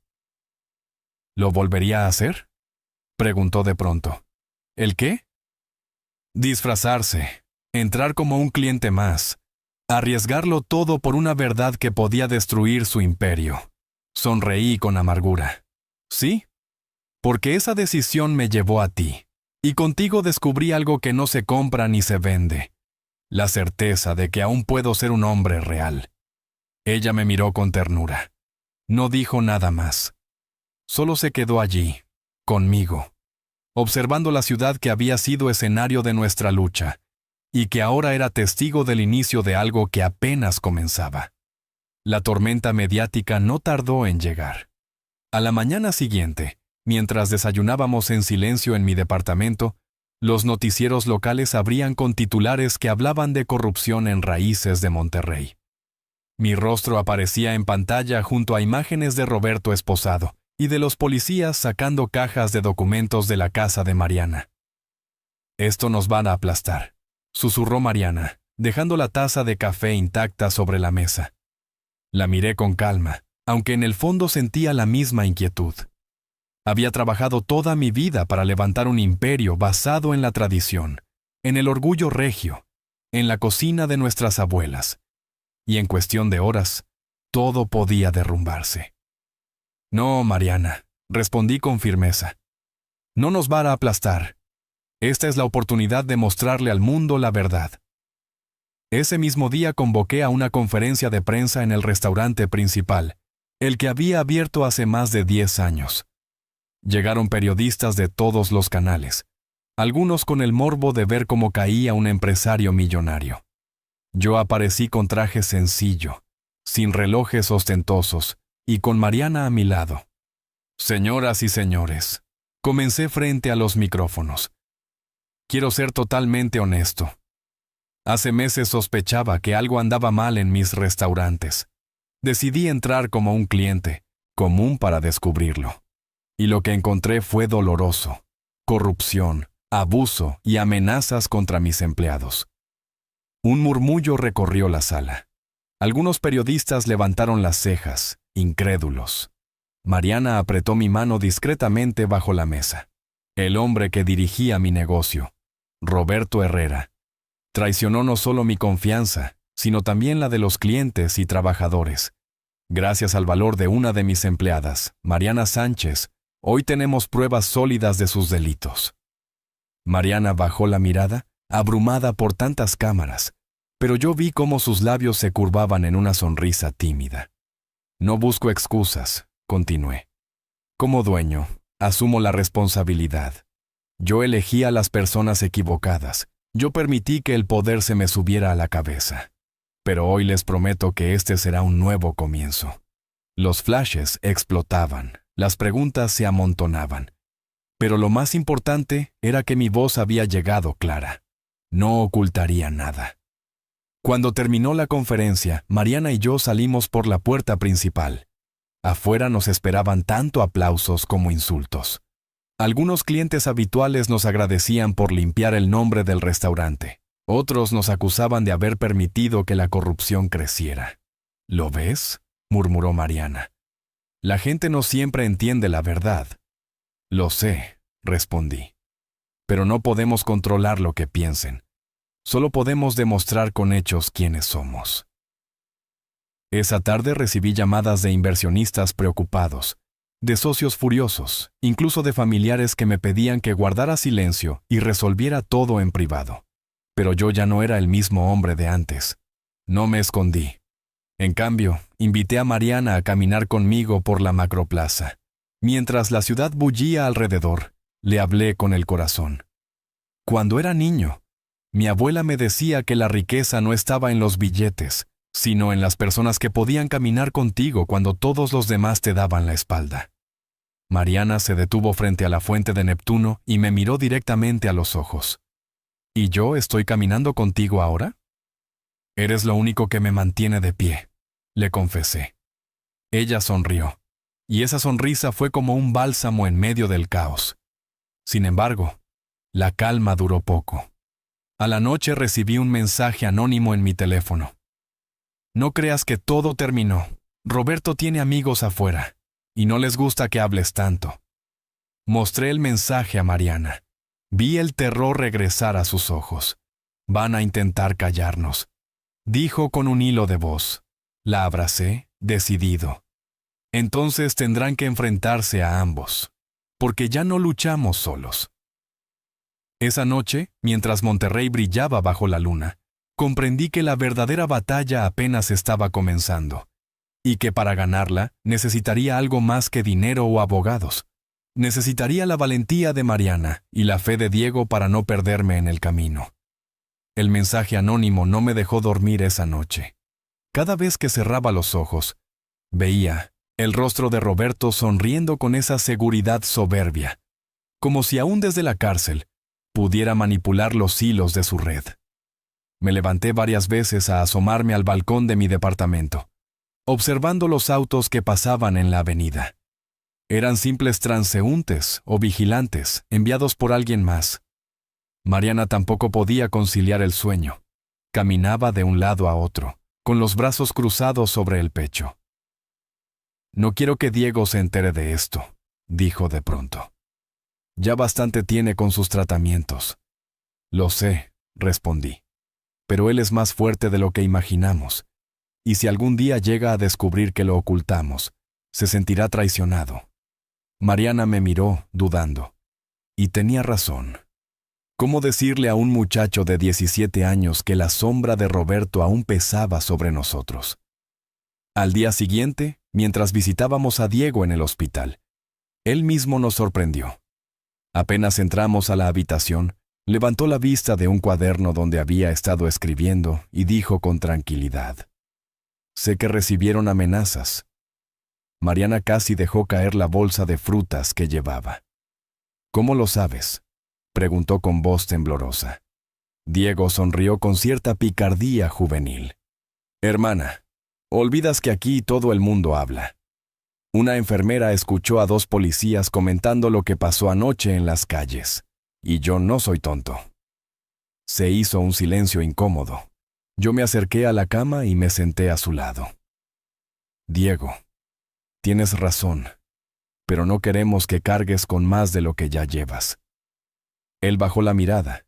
¿Lo volvería a hacer?, preguntó de pronto. ¿El qué? Disfrazarse, entrar como un cliente más, arriesgarlo todo por una verdad que podía destruir su imperio. Sonreí con amargura. ¿Sí? Porque esa decisión me llevó a ti, y contigo descubrí algo que no se compra ni se vende: la certeza de que aún puedo ser un hombre real. Ella me miró con ternura. No dijo nada más. Solo se quedó allí, conmigo, observando la ciudad que había sido escenario de nuestra lucha, y que ahora era testigo del inicio de algo que apenas comenzaba. La tormenta mediática no tardó en llegar. A la mañana siguiente, mientras desayunábamos en silencio en mi departamento, los noticieros locales abrían con titulares que hablaban de corrupción en raíces de Monterrey. Mi rostro aparecía en pantalla junto a imágenes de Roberto esposado y de los policías sacando cajas de documentos de la casa de Mariana. «Esto nos va a aplastar», susurró Mariana, dejando la taza de café intacta sobre la mesa. La miré con calma, aunque en el fondo sentía la misma inquietud. Había trabajado toda mi vida para levantar un imperio basado en la tradición, en el orgullo regio, en la cocina de nuestras abuelas. Y en cuestión de horas, todo podía derrumbarse. «No, Mariana», respondí con firmeza. «No nos va a aplastar. Esta es la oportunidad de mostrarle al mundo la verdad». Ese mismo día convoqué a una conferencia de prensa en el restaurante principal, el que había abierto hace más de 10 años. Llegaron periodistas de todos los canales, algunos con el morbo de ver cómo caía un empresario millonario. Yo aparecí con traje sencillo, sin relojes ostentosos, y con Mariana a mi lado. «Señoras y señores», comencé frente a los micrófonos. «Quiero ser totalmente honesto. Hace meses sospechaba que algo andaba mal en mis restaurantes. Decidí entrar como un cliente, común para descubrirlo. Y lo que encontré fue doloroso: corrupción, abuso y amenazas contra mis empleados». Un murmullo recorrió la sala. Algunos periodistas levantaron las cejas, incrédulos. Mariana apretó mi mano discretamente bajo la mesa. El hombre que dirigía mi negocio, Roberto Herrera, traicionó no solo mi confianza, sino también la de los clientes y trabajadores. Gracias al valor de una de mis empleadas, Mariana Sánchez, hoy tenemos pruebas sólidas de sus delitos. Mariana bajó la mirada, abrumada por tantas cámaras, pero yo vi cómo sus labios se curvaban en una sonrisa tímida. «No busco excusas», continué. «Como dueño, asumo la responsabilidad. Yo elegí a las personas equivocadas. Yo permití que el poder se me subiera a la cabeza. Pero hoy les prometo que este será un nuevo comienzo». Los flashes explotaban, las preguntas se amontonaban. Pero lo más importante era que mi voz había llegado clara. No ocultaría nada. Cuando terminó la conferencia, Mariana y yo salimos por la puerta principal. Afuera nos esperaban tanto aplausos como insultos. Algunos clientes habituales nos agradecían por limpiar el nombre del restaurante. Otros nos acusaban de haber permitido que la corrupción creciera. «¿Lo ves?», murmuró Mariana. «La gente no siempre entiende la verdad». «Lo sé», respondí. «Pero no podemos controlar lo que piensen. Solo podemos demostrar con hechos quiénes somos». Esa tarde recibí llamadas de inversionistas preocupados, de socios furiosos, incluso de familiares que me pedían que guardara silencio y resolviera todo en privado. Pero yo ya no era el mismo hombre de antes. No me escondí. En cambio, invité a Mariana a caminar conmigo por la macroplaza. Mientras la ciudad bullía alrededor, le hablé con el corazón. Cuando era niño, mi abuela me decía que la riqueza no estaba en los billetes, sino en las personas que podían caminar contigo cuando todos los demás te daban la espalda. Mariana se detuvo frente a la fuente de Neptuno y me miró directamente a los ojos. «¿Y yo estoy caminando contigo ahora?». Eres lo único que me mantiene de pie, le confesé. Ella sonrió, y esa sonrisa fue como un bálsamo en medio del caos. Sin embargo, la calma duró poco. A la noche recibí un mensaje anónimo en mi teléfono. No creas que todo terminó. Roberto tiene amigos afuera, y no les gusta que hables tanto. Mostré el mensaje a Mariana. Vi el terror regresar a sus ojos. Van a intentar callarnos, dijo con un hilo de voz. La abracé, decidido. Entonces tendrán que enfrentarse a ambos, porque ya no luchamos solos. Esa noche, mientras Monterrey brillaba bajo la luna, comprendí que la verdadera batalla apenas estaba comenzando, y que para ganarla necesitaría algo más que dinero o abogados. Necesitaría la valentía de Mariana y la fe de Diego para no perderme en el camino. El mensaje anónimo no me dejó dormir esa noche. Cada vez que cerraba los ojos, veía el rostro de Roberto sonriendo con esa seguridad soberbia, como si aún desde la cárcel pudiera manipular los hilos de su red. Me levanté varias veces a asomarme al balcón de mi departamento, observando los autos que pasaban en la avenida. Eran simples transeúntes o vigilantes enviados por alguien más. Mariana tampoco podía conciliar el sueño. Caminaba de un lado a otro, con los brazos cruzados sobre el pecho. No quiero que Diego se entere de esto, dijo de pronto. Ya bastante tiene con sus tratamientos. Lo sé, respondí. Pero él es más fuerte de lo que imaginamos. Y si algún día llega a descubrir que lo ocultamos, se sentirá traicionado. Mariana me miró, dudando. Y tenía razón. ¿Cómo decirle a un muchacho de 17 años que la sombra de Roberto aún pesaba sobre nosotros? Al día siguiente, mientras visitábamos a Diego en el hospital, él mismo nos sorprendió. Apenas entramos a la habitación, levantó la vista de un cuaderno donde había estado escribiendo y dijo con tranquilidad: «Sé que recibieron amenazas». Mariana casi dejó caer la bolsa de frutas que llevaba. «¿Cómo lo sabes?», preguntó con voz temblorosa. Diego sonrió con cierta picardía juvenil. «Hermana, olvidas que aquí todo el mundo habla. Una enfermera escuchó a 2 policías comentando lo que pasó anoche en las calles, y yo no soy tonto». Se hizo un silencio incómodo. Yo me acerqué a la cama y me senté a su lado. «Diego, tienes razón, pero no queremos que cargues con más de lo que ya llevas». Él bajó la mirada,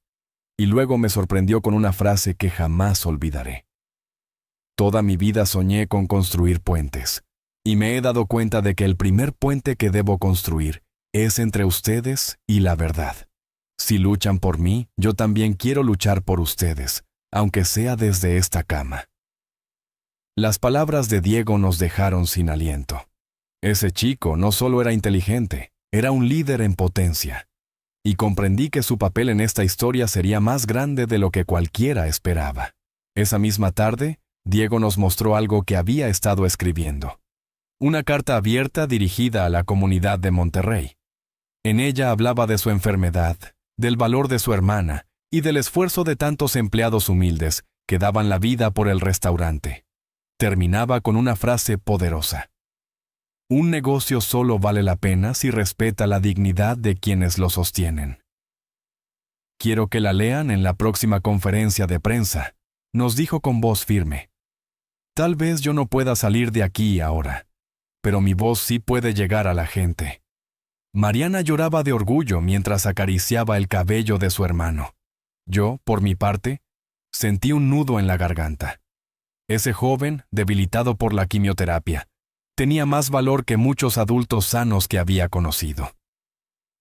y luego me sorprendió con una frase que jamás olvidaré. «Toda mi vida soñé con construir puentes, y me he dado cuenta de que el primer puente que debo construir es entre ustedes y la verdad. Si luchan por mí, yo también quiero luchar por ustedes, aunque sea desde esta cama». Las palabras de Diego nos dejaron sin aliento. Ese chico no solo era inteligente, era un líder en potencia. Y comprendí que su papel en esta historia sería más grande de lo que cualquiera esperaba. Esa misma tarde, Diego nos mostró algo que había estado escribiendo. Una carta abierta dirigida a la comunidad de Monterrey. En ella hablaba de su enfermedad, del valor de su hermana y del esfuerzo de tantos empleados humildes que daban la vida por el restaurante. Terminaba con una frase poderosa: «Un negocio solo vale la pena si respeta la dignidad de quienes lo sostienen». «Quiero que la lean en la próxima conferencia de prensa», nos dijo con voz firme. «Tal vez yo no pueda salir de aquí ahora, pero mi voz sí puede llegar a la gente». Mariana lloraba de orgullo mientras acariciaba el cabello de su hermano. Yo, por mi parte, sentí un nudo en la garganta. Ese joven, debilitado por la quimioterapia, tenía más valor que muchos adultos sanos que había conocido.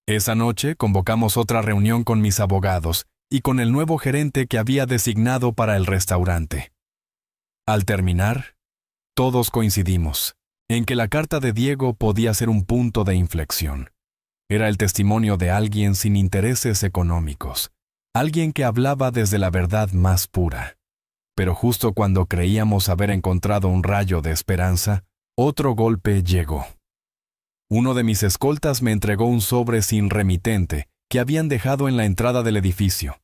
Esa noche convocamos otra reunión con mis abogados y con el nuevo gerente que había designado para el restaurante. Al terminar, todos coincidimos en que la carta de Diego podía ser un punto de inflexión. Era el testimonio de alguien sin intereses económicos, alguien que hablaba desde la verdad más pura. Pero justo cuando creíamos haber encontrado un rayo de esperanza, otro golpe llegó. Uno de mis escoltas me entregó un sobre sin remitente que habían dejado en la entrada del edificio.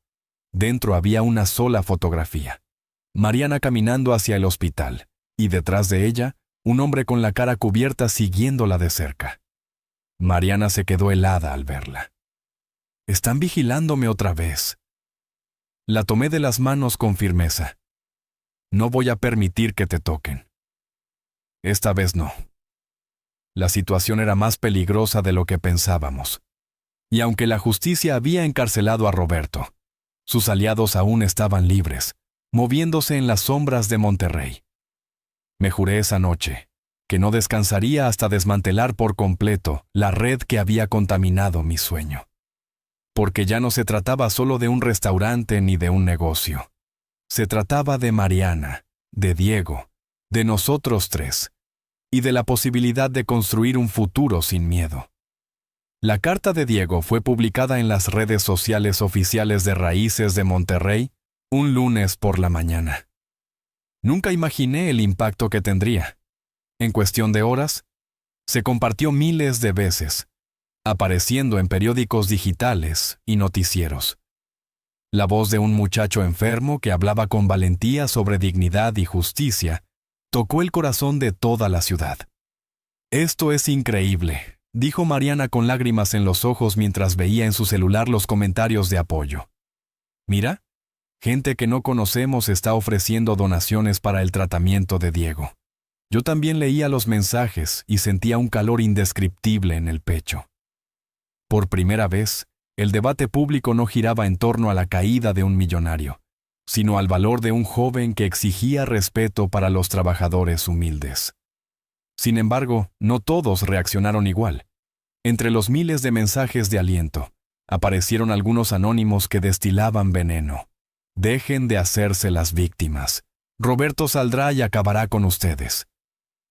Dentro había una sola fotografía. Mariana caminando hacia el hospital, y detrás de ella, un hombre con la cara cubierta siguiéndola de cerca. Mariana se quedó helada al verla. «Están vigilándome otra vez». La tomé de las manos con firmeza. «No voy a permitir que te toquen». Esta vez no. La situación era más peligrosa de lo que pensábamos. Y aunque la justicia había encarcelado a Roberto, sus aliados aún estaban libres, moviéndose en las sombras de Monterrey. Me juré esa noche que no descansaría hasta desmantelar por completo la red que había contaminado mi sueño. Porque ya no se trataba solo de un restaurante ni de un negocio. Se trataba de Mariana, de Diego, de nosotros tres, y de la posibilidad de construir un futuro sin miedo. La carta de Diego fue publicada en las redes sociales oficiales de Raíces de Monterrey un lunes por la mañana. Nunca imaginé el impacto que tendría. En cuestión de horas, se compartió miles de veces, apareciendo en periódicos digitales y noticieros. La voz de un muchacho enfermo que hablaba con valentía sobre dignidad y justicia tocó el corazón de toda la ciudad. «Esto es increíble», dijo Mariana con lágrimas en los ojos mientras veía en su celular los comentarios de apoyo. «Mira, gente que no conocemos está ofreciendo donaciones para el tratamiento de Diego». Yo también leía los mensajes y sentía un calor indescriptible en el pecho. Por primera vez, el debate público no giraba en torno a la caída de un millonario, sino al valor de un joven que exigía respeto para los trabajadores humildes. Sin embargo, no todos reaccionaron igual. Entre los miles de mensajes de aliento, aparecieron algunos anónimos que destilaban veneno. «Dejen de hacerse las víctimas. Roberto saldrá y acabará con ustedes».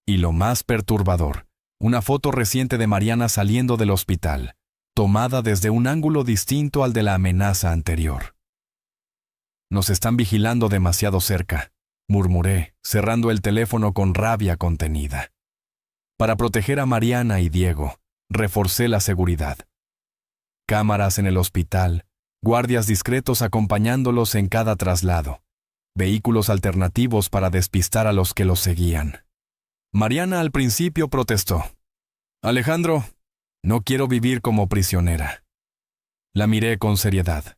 Y lo más perturbador, una foto reciente de Mariana saliendo del hospital, tomada desde un ángulo distinto al de la amenaza anterior. «Nos están vigilando demasiado cerca», murmuré, cerrando el teléfono con rabia contenida. Para proteger a Mariana y Diego, reforcé la seguridad. Cámaras en el hospital, guardias discretos acompañándolos en cada traslado, vehículos alternativos para despistar a los que los seguían. Mariana al principio protestó. «Alejandro, no quiero vivir como prisionera». La miré con seriedad.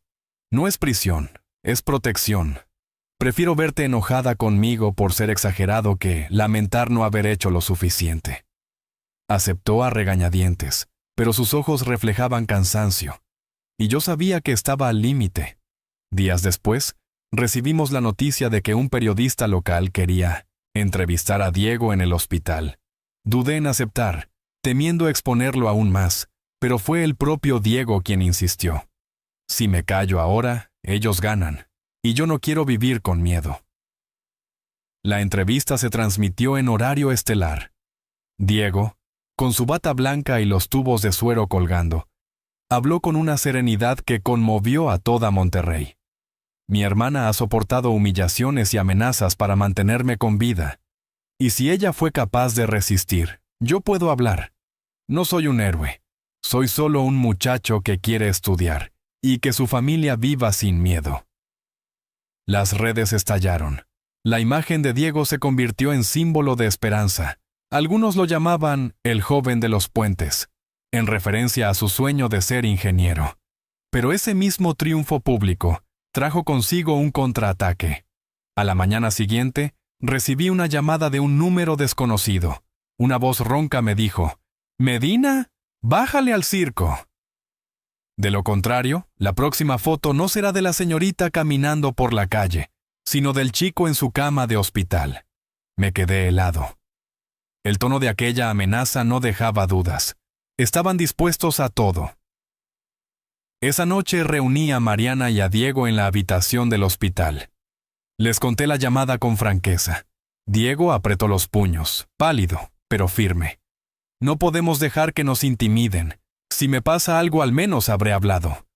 «No es prisión, es protección. Prefiero verte enojada conmigo por ser exagerado que lamentar no haber hecho lo suficiente». Aceptó a regañadientes, pero sus ojos reflejaban cansancio, y yo sabía que estaba al límite. Días después, recibimos la noticia de que un periodista local quería entrevistar a Diego en el hospital. Dudé en aceptar, temiendo exponerlo aún más, pero fue el propio Diego quien insistió. «Si me callo ahora, ellos ganan, y yo no quiero vivir con miedo». La entrevista se transmitió en horario estelar. Diego, con su bata blanca y los tubos de suero colgando, habló con una serenidad que conmovió a toda Monterrey. «Mi hermana ha soportado humillaciones y amenazas para mantenerme con vida. Y si ella fue capaz de resistir, yo puedo hablar. No soy un héroe. Soy solo un muchacho que quiere estudiar y que su familia viva sin miedo». Las redes estallaron. La imagen de Diego se convirtió en símbolo de esperanza. Algunos lo llamaban el joven de los puentes, en referencia a su sueño de ser ingeniero. Pero ese mismo triunfo público trajo consigo un contraataque. A la mañana siguiente, recibí una llamada de un número desconocido. Una voz ronca me dijo: «Medina, bájale al circo». De lo contrario, la próxima foto no será de la señorita caminando por la calle, sino del chico en su cama de hospital. Me quedé helado. El tono de aquella amenaza no dejaba dudas. Estaban dispuestos a todo. Esa noche reuní a Mariana y a Diego en la habitación del hospital. Les conté la llamada con franqueza. Diego apretó los puños, pálido, pero firme. «No podemos dejar que nos intimiden. Si me pasa algo, al menos habré hablado».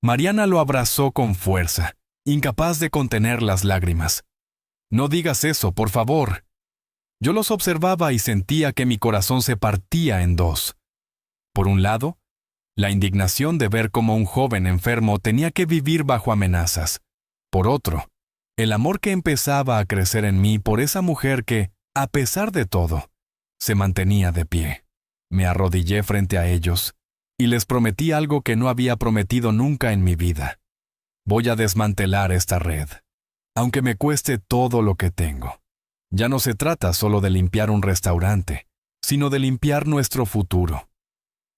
Mariana lo abrazó con fuerza, incapaz de contener las lágrimas. «No digas eso, por favor». Yo los observaba y sentía que mi corazón se partía en dos. Por un lado, la indignación de ver cómo un joven enfermo tenía que vivir bajo amenazas. Por otro, El amor que empezaba a crecer en mí por esa mujer que, a pesar de todo, se mantenía de pie. Me arrodillé frente a ellos y les prometí algo que no había prometido nunca en mi vida. Voy a desmantelar esta red, aunque me cueste todo lo que tengo. Ya no se trata solo de limpiar un restaurante, sino de limpiar nuestro futuro.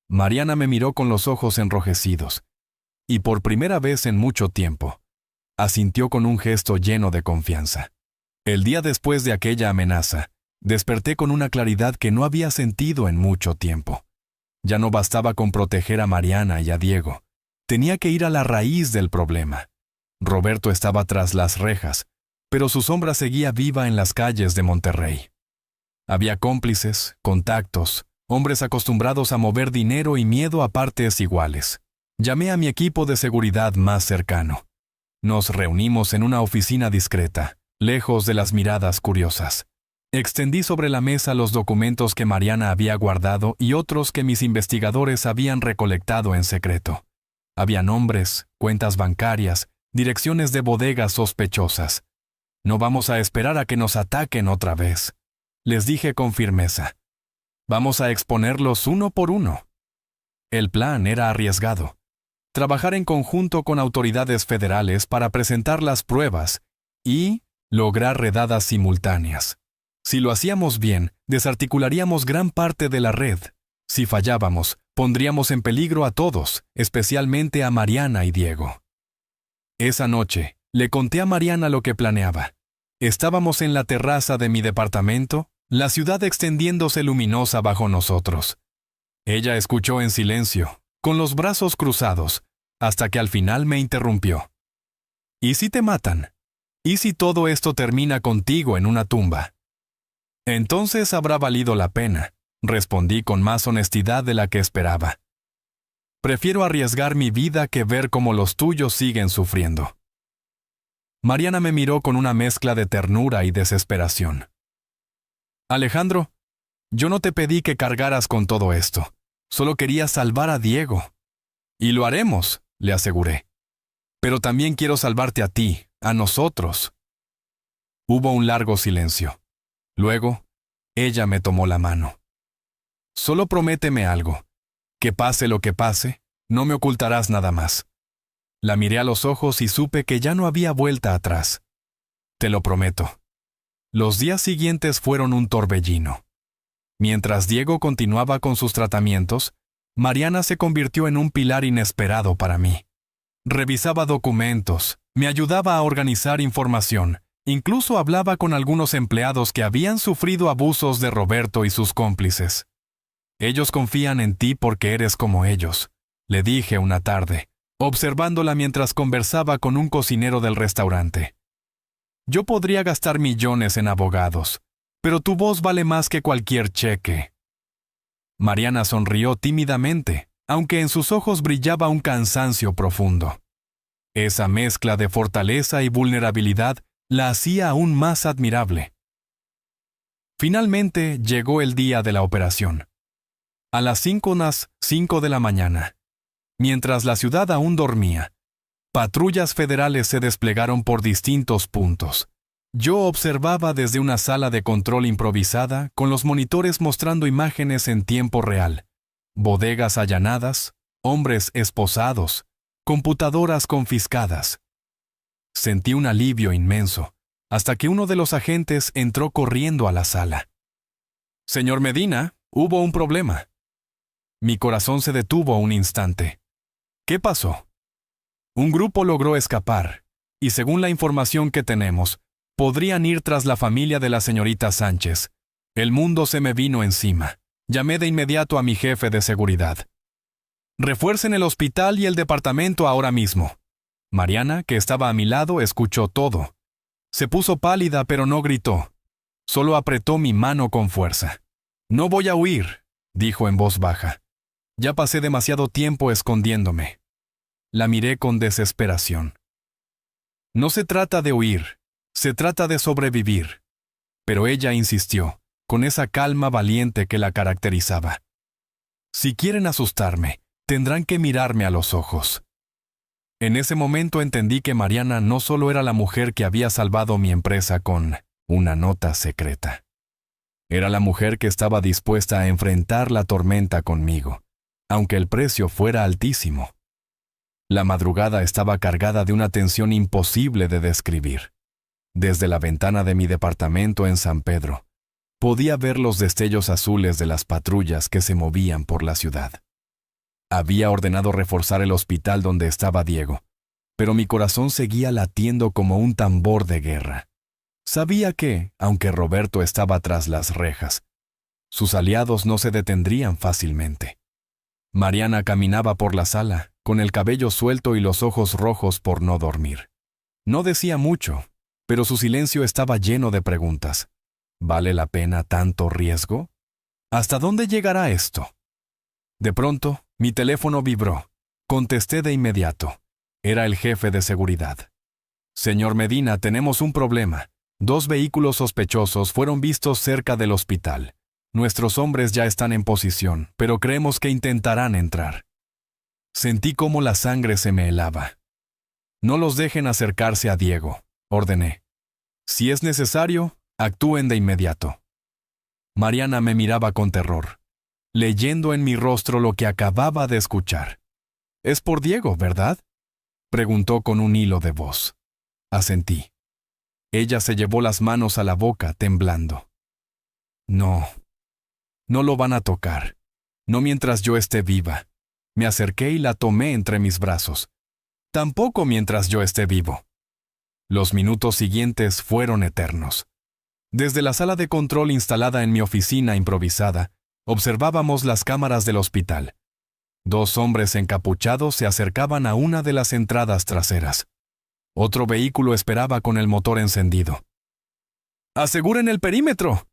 Mariana me miró con los ojos enrojecidos, y por primera vez en mucho tiempo, asintió con un gesto lleno de confianza. El día después de aquella amenaza, desperté con una claridad que no había sentido en mucho tiempo. Ya no bastaba con proteger a Mariana y a Diego. Tenía que ir a la raíz del problema. Roberto estaba tras las rejas, pero su sombra seguía viva en las calles de Monterrey. Había cómplices, contactos, hombres acostumbrados a mover dinero y miedo a partes iguales. Llamé a mi equipo de seguridad más cercano. Nos reunimos en una oficina discreta, lejos de las miradas curiosas. Extendí sobre la mesa los documentos que Mariana había guardado y otros que mis investigadores habían recolectado en secreto. Había nombres, cuentas bancarias, direcciones de bodegas sospechosas. No vamos a esperar a que nos ataquen otra vez, les dije con firmeza. Vamos a exponerlos uno por uno. El plan era arriesgado. Trabajar en conjunto con autoridades federales para presentar las pruebas y lograr redadas simultáneas. Si lo hacíamos bien, desarticularíamos gran parte de la red. Si fallábamos, pondríamos en peligro a todos, especialmente a Mariana y Diego. Esa noche, le conté a Mariana lo que planeaba. Estábamos en la terraza de mi departamento, la ciudad extendiéndose luminosa bajo nosotros. Ella escuchó en silencio, con los brazos cruzados, hasta que al final me interrumpió. ¿Y si te matan? ¿Y si todo esto termina contigo en una tumba? Entonces habrá valido la pena, respondí con más honestidad de la que esperaba. Prefiero arriesgar mi vida que ver cómo los tuyos siguen sufriendo. Mariana me miró con una mezcla de ternura y desesperación. Alejandro, yo no te pedí que cargaras con todo esto. Solo quería salvar a Diego. Y lo haremos, le aseguré. Pero también quiero salvarte a ti, a nosotros. Hubo un largo silencio. Luego, ella me tomó la mano. Solo prométeme algo. Que pase lo que pase, no me ocultarás nada más. La miré a los ojos y supe que ya no había vuelta atrás. Te lo prometo. Los días siguientes fueron un torbellino. Mientras Diego continuaba con sus tratamientos, Mariana se convirtió en un pilar inesperado para mí. Revisaba documentos, me ayudaba a organizar información, incluso hablaba con algunos empleados que habían sufrido abusos de Roberto y sus cómplices. Ellos confían en ti porque eres como ellos, le dije una tarde, observándola mientras conversaba con un cocinero del restaurante. Yo podría gastar millones en abogados, pero tu voz vale más que cualquier cheque. Mariana sonrió tímidamente, aunque en sus ojos brillaba un cansancio profundo. Esa mezcla de fortaleza y vulnerabilidad la hacía aún más admirable. Finalmente llegó el día de la operación. A las 5 de la mañana, mientras la ciudad aún dormía, patrullas federales se desplegaron por distintos puntos. Yo observaba desde una sala de control improvisada con los monitores mostrando imágenes en tiempo real, bodegas allanadas, hombres esposados, computadoras confiscadas. Sentí un alivio inmenso, hasta que uno de los agentes entró corriendo a la sala. «Señor Medina, hubo un problema». Mi corazón se detuvo un instante. ¿Qué pasó? Un grupo logró escapar, y según la información que tenemos, podrían ir tras la familia de la señorita Sánchez. El mundo se me vino encima. Llamé de inmediato a mi jefe de seguridad. «Refuercen el hospital y el departamento ahora mismo». Mariana, que estaba a mi lado, escuchó todo. Se puso pálida, pero no gritó. Solo apretó mi mano con fuerza. «No voy a huir», dijo en voz baja. «Ya pasé demasiado tiempo escondiéndome». La miré con desesperación. «No se trata de huir, se trata de sobrevivir». Pero ella insistió, con esa calma valiente que la caracterizaba. «Si quieren asustarme, tendrán que mirarme a los ojos». En ese momento entendí que Mariana no solo era la mujer que había salvado mi empresa con una nota secreta. Era la mujer que estaba dispuesta a enfrentar la tormenta conmigo, aunque el precio fuera altísimo. La madrugada estaba cargada de una tensión imposible de describir. Desde la ventana de mi departamento en San Pedro, podía ver los destellos azules de las patrullas que se movían por la ciudad. Había ordenado reforzar el hospital donde estaba Diego, pero mi corazón seguía latiendo como un tambor de guerra. Sabía que, aunque Roberto estaba tras las rejas, sus aliados no se detendrían fácilmente. Mariana caminaba por la sala, con el cabello suelto y los ojos rojos por no dormir. No decía mucho, pero su silencio estaba lleno de preguntas. ¿Vale la pena tanto riesgo? ¿Hasta dónde llegará esto? De pronto, mi teléfono vibró. Contesté de inmediato. Era el jefe de seguridad. Señor Medina, tenemos un problema. 2 vehículos sospechosos fueron vistos cerca del hospital. Nuestros hombres ya están en posición, pero creemos que intentarán entrar. Sentí cómo la sangre se me helaba. No los dejen acercarse a Diego, ordené. Si es necesario, actúen de inmediato. Mariana me miraba con terror, leyendo en mi rostro lo que acababa de escuchar. «Es por Diego, ¿verdad?», preguntó con un hilo de voz. Asentí. Ella se llevó las manos a la boca, temblando. «No, no lo van a tocar. No mientras yo esté viva». Me acerqué y la tomé entre mis brazos. «Tampoco mientras yo esté vivo». Los minutos siguientes fueron eternos. Desde la sala de control instalada en mi oficina improvisada, observábamos las cámaras del hospital. 2 hombres encapuchados se acercaban a una de las entradas traseras. Otro vehículo esperaba con el motor encendido. «¡Aseguren el perímetro!»,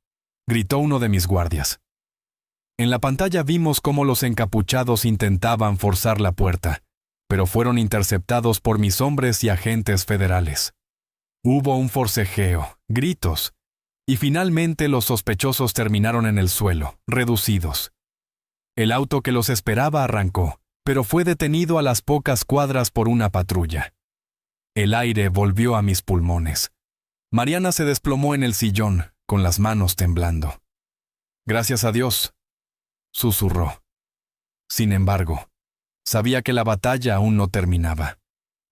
gritó uno de mis guardias. En la pantalla vimos cómo los encapuchados intentaban forzar la puerta, pero fueron interceptados por mis hombres y agentes federales. Hubo un forcejeo, gritos, y finalmente los sospechosos terminaron en el suelo, reducidos. El auto que los esperaba arrancó, pero fue detenido a las pocas cuadras por una patrulla. El aire volvió a mis pulmones. Mariana se desplomó en el sillón, con las manos temblando. «Gracias a Dios», susurró. Sin embargo, sabía que la batalla aún no terminaba.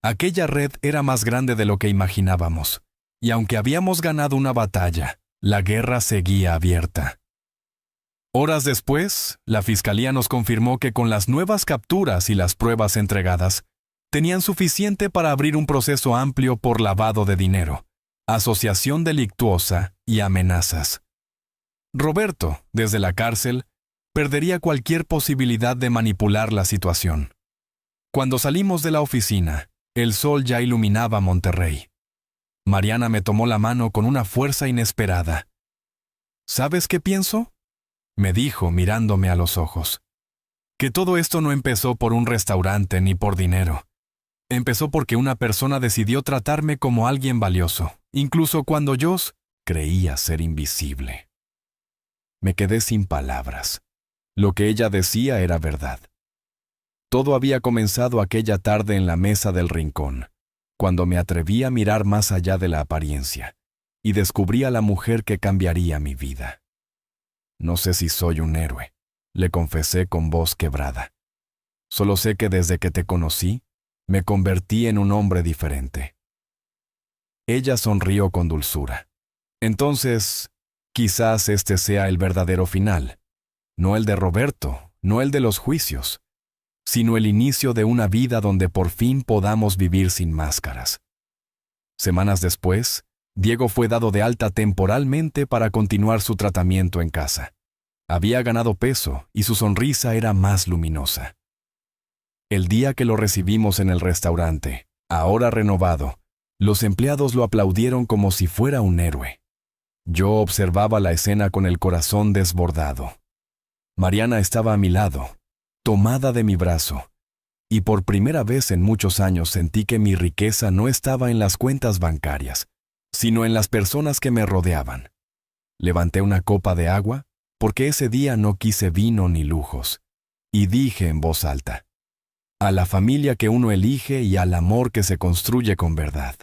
Aquella red era más grande de lo que imaginábamos, y aunque habíamos ganado una batalla, la guerra seguía abierta. Horas después, la fiscalía nos confirmó que con las nuevas capturas y las pruebas entregadas, tenían suficiente para abrir un proceso amplio por lavado de dinero, asociación delictuosa y amenazas. Roberto, desde la cárcel, perdería cualquier posibilidad de manipular la situación. Cuando salimos de la oficina, el sol ya iluminaba Monterrey. Mariana me tomó la mano con una fuerza inesperada. «¿Sabes qué pienso?», me dijo mirándome a los ojos. «Que todo esto no empezó por un restaurante ni por dinero. Empezó porque una persona decidió tratarme como alguien valioso, incluso cuando yo creía ser invisible». Me quedé sin palabras. Lo que ella decía era verdad. Todo había comenzado aquella tarde en la mesa del rincón, cuando me atreví a mirar más allá de la apariencia, y descubrí a la mujer que cambiaría mi vida. «No sé si soy un héroe», le confesé con voz quebrada. «Solo sé que desde que te conocí, me convertí en un hombre diferente». Ella sonrió con dulzura. «Entonces, quizás este sea el verdadero final. No el de Roberto, no el de los juicios, sino el inicio de una vida donde por fin podamos vivir sin máscaras». Semanas después, Diego fue dado de alta temporalmente para continuar su tratamiento en casa. Había ganado peso y su sonrisa era más luminosa. El día que lo recibimos en el restaurante, ahora renovado, los empleados lo aplaudieron como si fuera un héroe. Yo observaba la escena con el corazón desbordado. Mariana estaba a mi lado, tomada de mi brazo, y por primera vez en muchos años sentí que mi riqueza no estaba en las cuentas bancarias, sino en las personas que me rodeaban. Levanté una copa de agua, porque ese día no quise vino ni lujos, y dije en voz alta: a la familia que uno elige y al amor que se construye con verdad.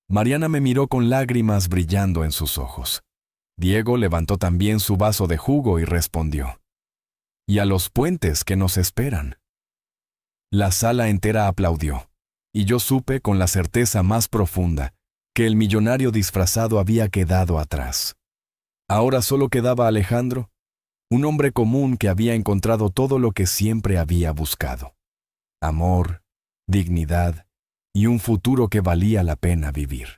Mariana me miró con lágrimas brillando en sus ojos. Diego levantó también su vaso de jugo y respondió: «Y a los puentes que nos esperan». La sala entera aplaudió, y yo supe con la certeza más profunda que el millonario disfrazado había quedado atrás. Ahora solo quedaba Alejandro, un hombre común que había encontrado todo lo que siempre había buscado: amor, dignidad y un futuro que valía la pena vivir.